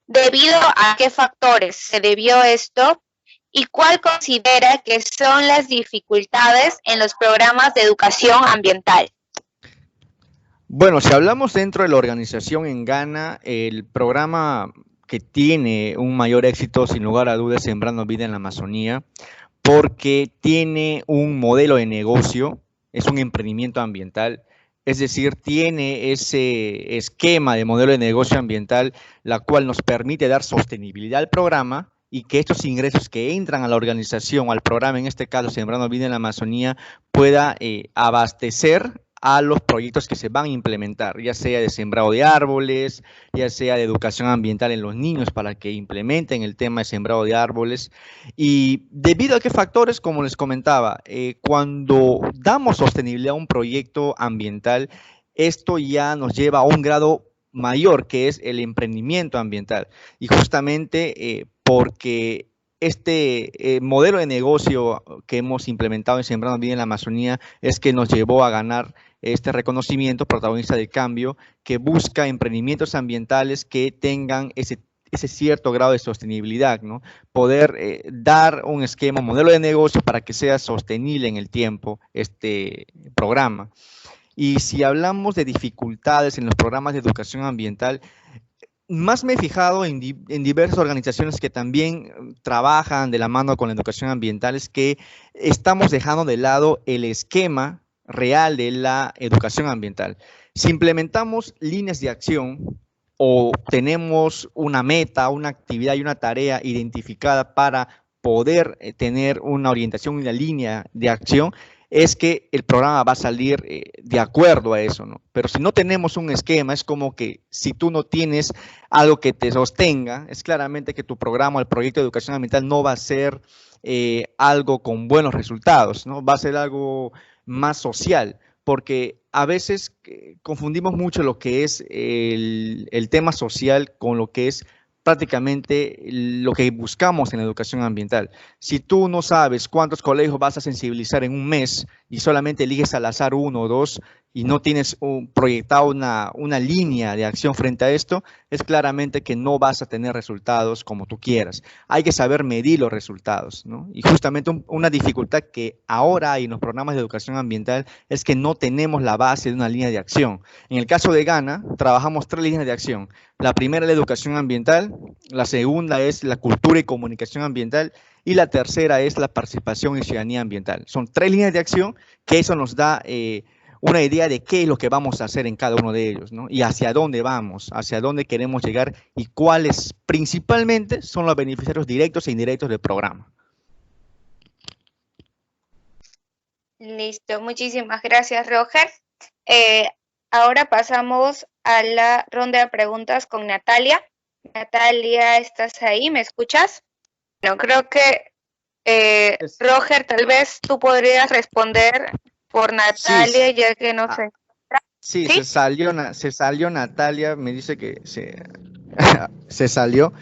¿Debido a qué factores se debió esto? ¿Y cuál considera que son las dificultades en los programas de educación ambiental? Bueno, si hablamos dentro de la organización en Ghana, el programa que tiene un mayor éxito, sin lugar a dudas, Sembrando Vida en la Amazonía, porque tiene un modelo de negocio, es un emprendimiento ambiental, es decir, tiene ese esquema de modelo de negocio ambiental, la cual nos permite dar sostenibilidad al programa, y que estos ingresos que entran a la organización, al programa, en este caso Sembrando Vida en la Amazonía, pueda abastecer a los proyectos que se van a implementar, ya sea de sembrado de árboles, ya sea de educación ambiental en los niños para que implementen el tema de sembrado de árboles. Y debido a qué factores, como les comentaba, cuando damos sostenibilidad a un proyecto ambiental, esto ya nos lleva a un grado mayor, que es el emprendimiento ambiental. Y justamente porque este modelo de negocio que hemos implementado en Sembrando Vida en la Amazonía es que nos llevó a ganar este reconocimiento protagonista del cambio, que busca emprendimientos ambientales que tengan ese cierto grado de sostenibilidad, ¿no? Poder dar un esquema, un modelo de negocio para que sea sostenible en el tiempo este programa. Y si hablamos de dificultades en los programas de educación ambiental, más me he fijado en diversas organizaciones que también trabajan de la mano con la educación ambiental, es que estamos dejando de lado el esquema real de la educación ambiental. Si implementamos líneas de acción o tenemos una meta, una actividad y una tarea identificada para poder tener una orientación y una línea de acción, es que el programa va a salir de acuerdo a eso, ¿no? Pero si no tenemos un esquema, es como que si tú no tienes algo que te sostenga, es claramente que tu programa, el proyecto de educación ambiental no va a ser algo con buenos resultados, ¿no? Va a ser algo más social, porque a veces confundimos mucho lo que es el tema social con lo que es prácticamente lo que buscamos en la educación ambiental. Si tú no sabes cuántos colegios vas a sensibilizar en un mes y solamente eliges al azar uno o dos y no tienes proyectado una línea de acción frente a esto, es claramente que no vas a tener resultados como tú quieras. Hay que saber medir los resultados, ¿no? Y justamente una dificultad que ahora hay en los programas de educación ambiental es que no tenemos la base de una línea de acción. En el caso de Ghana, trabajamos 3 líneas de acción. La primera es la educación ambiental, la segunda es la cultura y comunicación ambiental y la tercera es la participación y ciudadanía ambiental. Son 3 líneas de acción que eso nos da una idea de qué es lo que vamos a hacer en cada uno de ellos, ¿no? Y hacia dónde vamos, hacia dónde queremos llegar y cuáles principalmente son los beneficiarios directos e indirectos del programa. Listo, muchísimas gracias, Roger. Ahora pasamos a la ronda de preguntas con Natalia. Natalia, ¿estás ahí? ¿Me escuchas? Bueno, creo que Roger, tal vez tú podrías responder por Natalia, Sí, ya que no sé. sí, ¿Sí? se salió Natalia, me dice que se salió,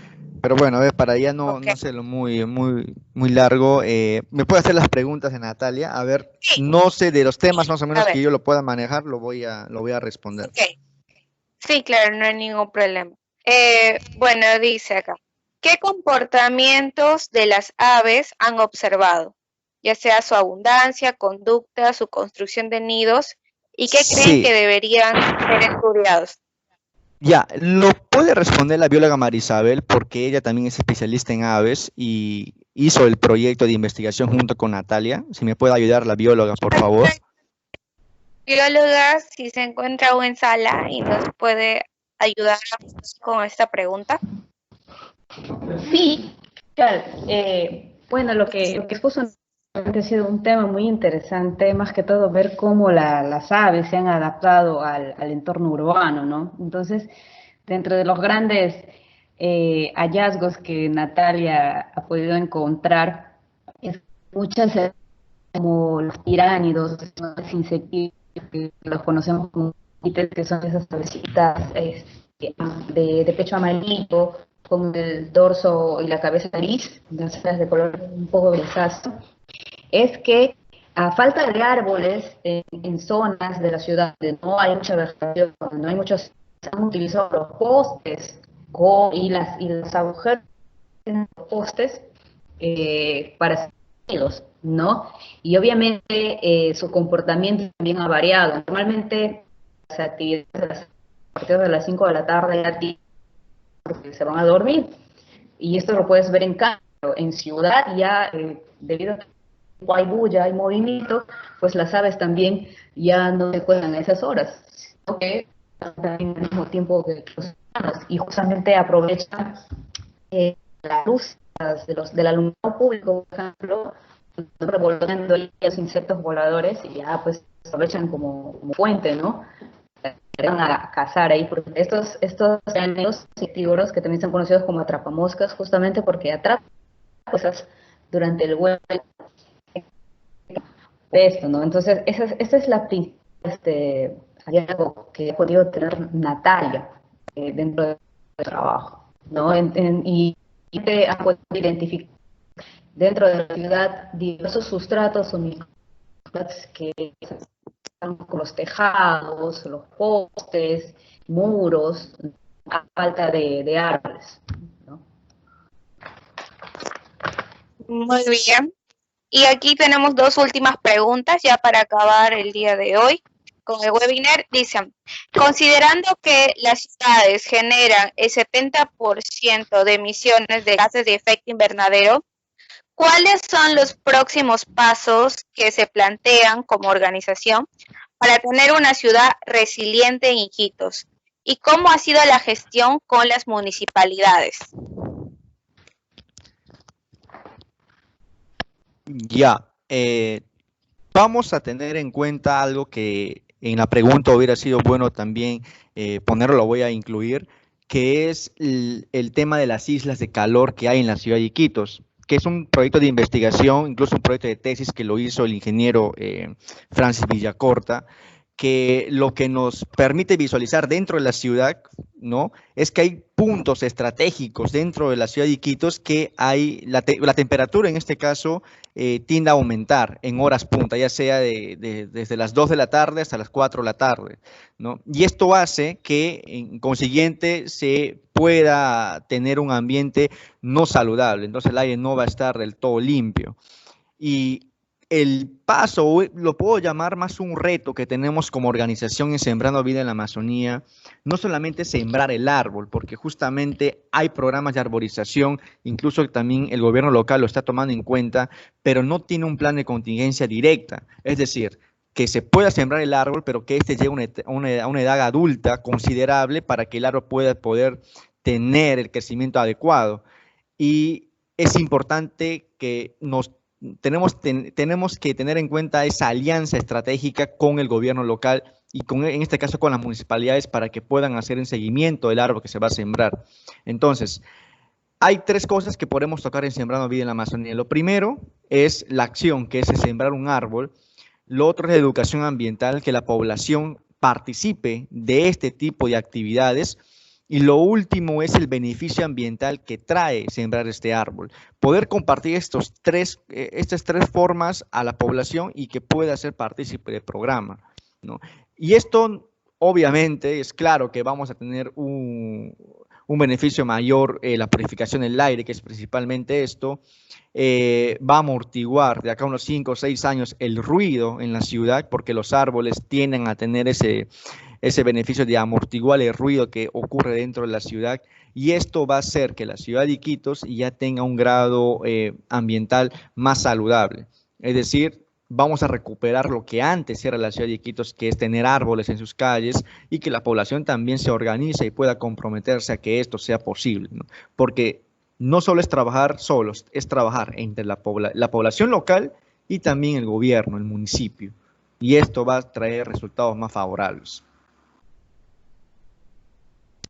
pero bueno, a ver, para ya no hacerlo muy largo, ¿me puede hacer las preguntas de Natalia? A ver, Sí. no sé de los temas más o menos A ver. que yo lo pueda manejar, lo voy a responder. Ok. Sí, claro, no hay ningún problema. Bueno, dice acá, ¿qué comportamientos de las aves han observado? Ya sea su abundancia, conducta, su construcción de nidos, ¿y qué creen Sí. que deberían ser estudiados? Ya, lo puede responder la bióloga Marisabel porque ella también es especialista en aves y hizo el proyecto de investigación junto con Natalia. Si me puede ayudar la bióloga, por favor. Bióloga, si se encuentra aún en sala y nos puede ayudar con esta pregunta. Sí, claro. Bueno, lo que expuso ha sido un tema muy interesante, más que todo ver cómo las aves se han adaptado al entorno urbano, ¿no? Entonces, dentro de los grandes hallazgos que Natalia ha podido encontrar, es muchas como los tiránidos, los insectos que los conocemos como ítems, que son esas avecitas de pecho amarillito, con el dorso y la cabeza gris, las alas de color un poco grisáceo, es que a falta de árboles en zonas de la ciudad donde no hay mucha vegetación, donde no hay muchos, se han utilizado los postes y los agujeros en los postes para nidos, ¿no? Y obviamente su comportamiento también ha variado. Normalmente las actividades a partir de las 5 de la tarde ya porque se van a dormir. Y esto lo puedes ver en campo. En ciudad ya, debido a que hay bulla, hay movimiento, pues las aves también ya no se cuelan a esas horas, sino que también al mismo tiempo que los humanos, y justamente aprovechan la luz del alumbrado público, por ejemplo, revolviendo los insectos voladores y ya pues aprovechan como fuente, ¿no? Van a cazar ahí, porque estos arañados insectívoros que también son conocidos como atrapamoscas, justamente porque atrapan cosas durante el vuelo de esto, ¿no? Entonces, esa es la principal hallazgo que ha podido tener Natalia dentro del trabajo, ¿no? Y te ha podido identificar dentro de la ciudad diversos sustratos o microsustratos que están con los tejados, los postes, muros, a falta de árboles, ¿no? Muy bien. Y aquí tenemos 2 últimas preguntas ya para acabar el día de hoy. con el webinar, dicen, considerando que las ciudades generan el 70% de emisiones de gases de efecto invernadero, ¿cuáles son los próximos pasos que se plantean como organización para tener una ciudad resiliente en Iquitos? ¿Y cómo ha sido la gestión con las municipalidades? Ya, vamos a tener en cuenta algo que en la pregunta hubiera sido bueno también ponerlo, lo voy a incluir, que es el tema de las islas de calor que hay en la ciudad de Iquitos, que es un proyecto de investigación, incluso un proyecto de tesis que lo hizo el ingeniero Francis Villacorta, que lo que nos permite visualizar dentro de la ciudad, ¿no?, es que hay puntos estratégicos dentro de la ciudad de Iquitos que hay, la temperatura en este caso tiende a aumentar en horas punta, ya sea desde las 2 de la tarde hasta las 4 de la tarde, ¿no? Y esto hace que, en consiguiente, se pueda tener un ambiente no saludable, entonces el aire no va a estar del todo limpio. Y el paso, lo puedo llamar más un reto que tenemos como organización en Sembrando Vida en la Amazonía, no solamente sembrar el árbol, porque justamente hay programas de arborización, incluso también el gobierno local lo está tomando en cuenta, pero no tiene un plan de contingencia directa, es decir, que se pueda sembrar el árbol, pero que éste llegue a una edad adulta considerable para que el árbol pueda poder tener el crecimiento adecuado. Y es importante que tenemos que tener en cuenta esa alianza estratégica con el gobierno local y en este caso con las municipalidades para que puedan hacer un seguimiento del árbol que se va a sembrar. Entonces, hay 3 cosas que podemos tocar en Sembrando Vida en la Amazonía. Lo primero es la acción, que es sembrar un árbol. Lo otro es la educación ambiental, que la población participe de este tipo de actividades. Y lo último es el beneficio ambiental que trae sembrar este árbol. Poder compartir estas tres formas a la población y que pueda ser partícipe del programa, ¿no? Y esto, obviamente, es claro que vamos a tener un beneficio mayor, la purificación del aire, que es principalmente esto, va a amortiguar de acá a unos 5 o 6 años el ruido en la ciudad, porque los árboles tienden a tener ese beneficio de amortiguar el ruido que ocurre dentro de la ciudad, y esto va a hacer que la ciudad de Iquitos ya tenga un grado ambiental más saludable. Es decir, vamos a recuperar lo que antes era la ciudad de Iquitos, que es tener árboles en sus calles y que la población también se organice y pueda comprometerse a que esto sea posible, ¿no? Porque no solo es trabajar solos, es trabajar entre la población local y también el gobierno, el municipio. Y esto va a traer resultados más favorables.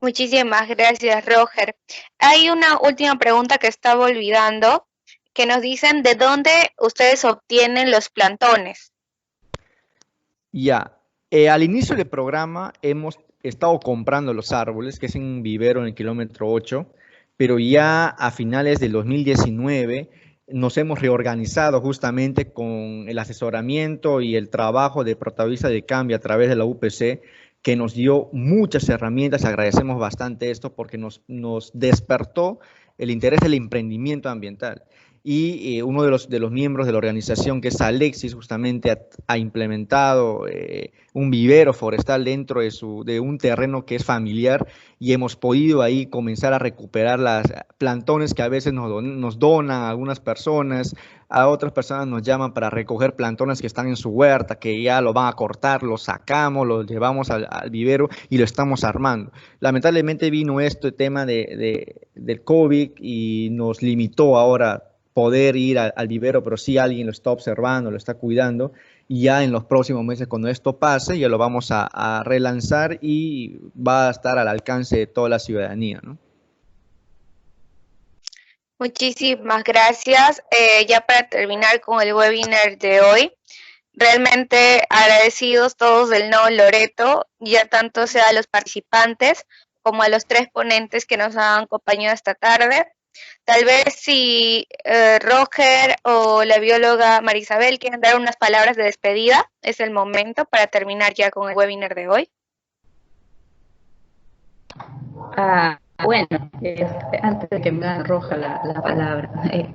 Muchísimas gracias, Roger. Hay una última pregunta que estaba olvidando, que nos dicen de dónde ustedes obtienen los plantones. Ya, al inicio del programa hemos estado comprando los árboles, que es en un vivero en el kilómetro 8, pero ya a finales del 2019 nos hemos reorganizado justamente con el asesoramiento y el trabajo de Protagonista de Cambio a través de la UPC, que nos dio muchas herramientas. Agradecemos bastante esto porque nos despertó el interés del emprendimiento ambiental. Y uno de los miembros de la organización, que es Alexis, justamente ha implementado un vivero forestal dentro de un terreno que es familiar, y hemos podido ahí comenzar a recuperar las plantones que a veces nos donan a algunas personas. A otras personas nos llaman para recoger plantones que están en su huerta, que ya lo van a cortar, los sacamos, los llevamos al vivero y lo estamos armando. Lamentablemente vino este tema del COVID y nos limitó ahora poder ir al vivero, pero sí alguien lo está observando, lo está cuidando, y ya en los próximos meses, cuando esto pase, ya lo vamos a relanzar y va a estar al alcance de toda la ciudadanía, ¿no? Muchísimas gracias. Ya para terminar con el webinar de hoy, realmente agradecidos todos del Nodo Loreto, ya tanto sea a los participantes como a los 3 ponentes que nos han acompañado esta tarde. Tal vez si Roger o la bióloga Marisabel quieren dar unas palabras de despedida, es el momento para terminar ya con el webinar de hoy. Bueno, antes de que me haga roja la palabra,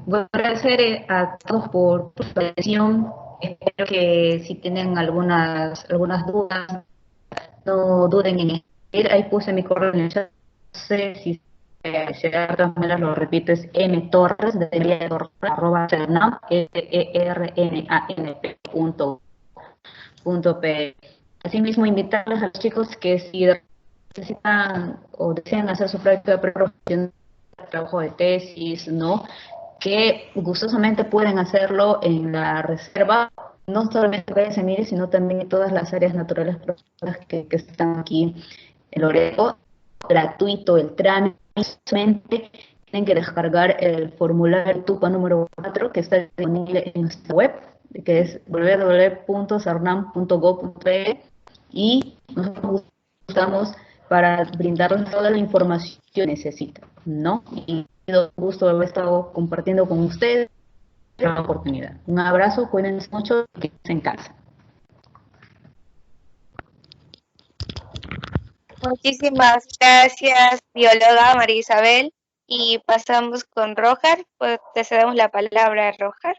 bueno, agradecer a todos por su atención. Espero que si tienen algunas dudas, no duden en escribir. Ahí puse mi correo en el chat. No sé si de todas maneras lo repito, es mtorres, @cernamp, ERNANP.p. Asimismo, invitarles a los chicos que si necesitan o desean hacer su práctica profesional, trabajo de tesis, ¿no? Que gustosamente pueden hacerlo en la reserva, no solamente Valle Semire, sino también en todas las áreas naturales que están aquí en Loreto. Gratuito el trámite, solamente tienen que descargar el formulario TUPA número 4 que está disponible en nuestra web, que es www.cernam.gov.pe, y nosotros estamos para brindarles toda la información que necesitan, ¿no? Y ha sido un gusto haber estado compartiendo con ustedes la oportunidad. Un abrazo, cuídense mucho y quédense en casa. Muchísimas gracias, bióloga María Isabel. Y pasamos con Rojar, pues te cedemos la palabra, Rojar.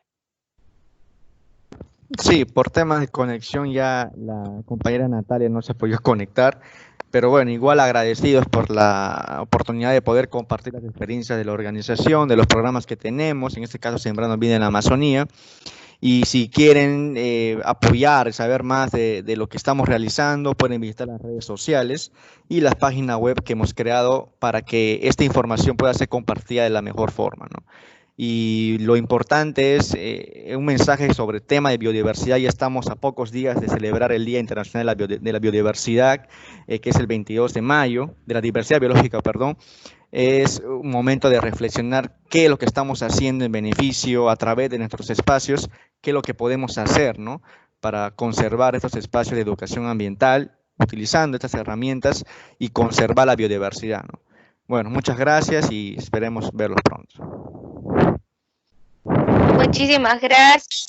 Sí, por temas de conexión ya la compañera Natalia no se podía conectar, pero bueno, igual agradecidos por la oportunidad de poder compartir las experiencias de la organización, de los programas que tenemos, en este caso Sembrando Vida en la Amazonía. Y si quieren apoyar, saber más de lo que estamos realizando, pueden visitar las redes sociales y la página web que hemos creado para que esta información pueda ser compartida de la mejor forma, ¿no? Y lo importante es un mensaje sobre el tema de biodiversidad. Ya estamos a pocos días de celebrar el Día Internacional de la Biodiversidad, que es el 22 de mayo, de la diversidad biológica, perdón. Es un momento de reflexionar qué es lo que estamos haciendo en beneficio a través de nuestros espacios, qué es lo que podemos hacer, ¿no?, para conservar estos espacios de educación ambiental, utilizando estas herramientas y conservar la biodiversidad, ¿no? Bueno, muchas gracias y esperemos verlos pronto. Muchísimas gracias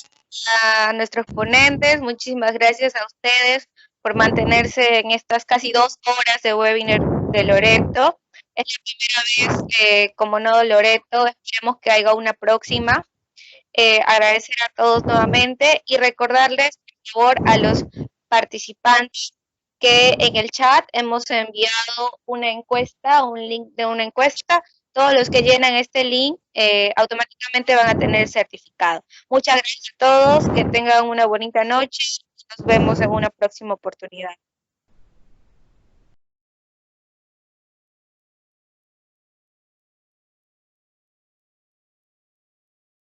a nuestros ponentes, muchísimas gracias a ustedes por mantenerse en estas casi 2 horas de webinar de Loreto. Es la primera vez como Nodo Loreto, esperemos que haya una próxima. Agradecer a todos nuevamente y recordarles, por favor, a los participantes que en el chat hemos enviado una encuesta, un link de una encuesta. Todos los que llenan este link automáticamente van a tener el certificado. Muchas gracias a todos, que tengan una bonita noche y nos vemos en una próxima oportunidad.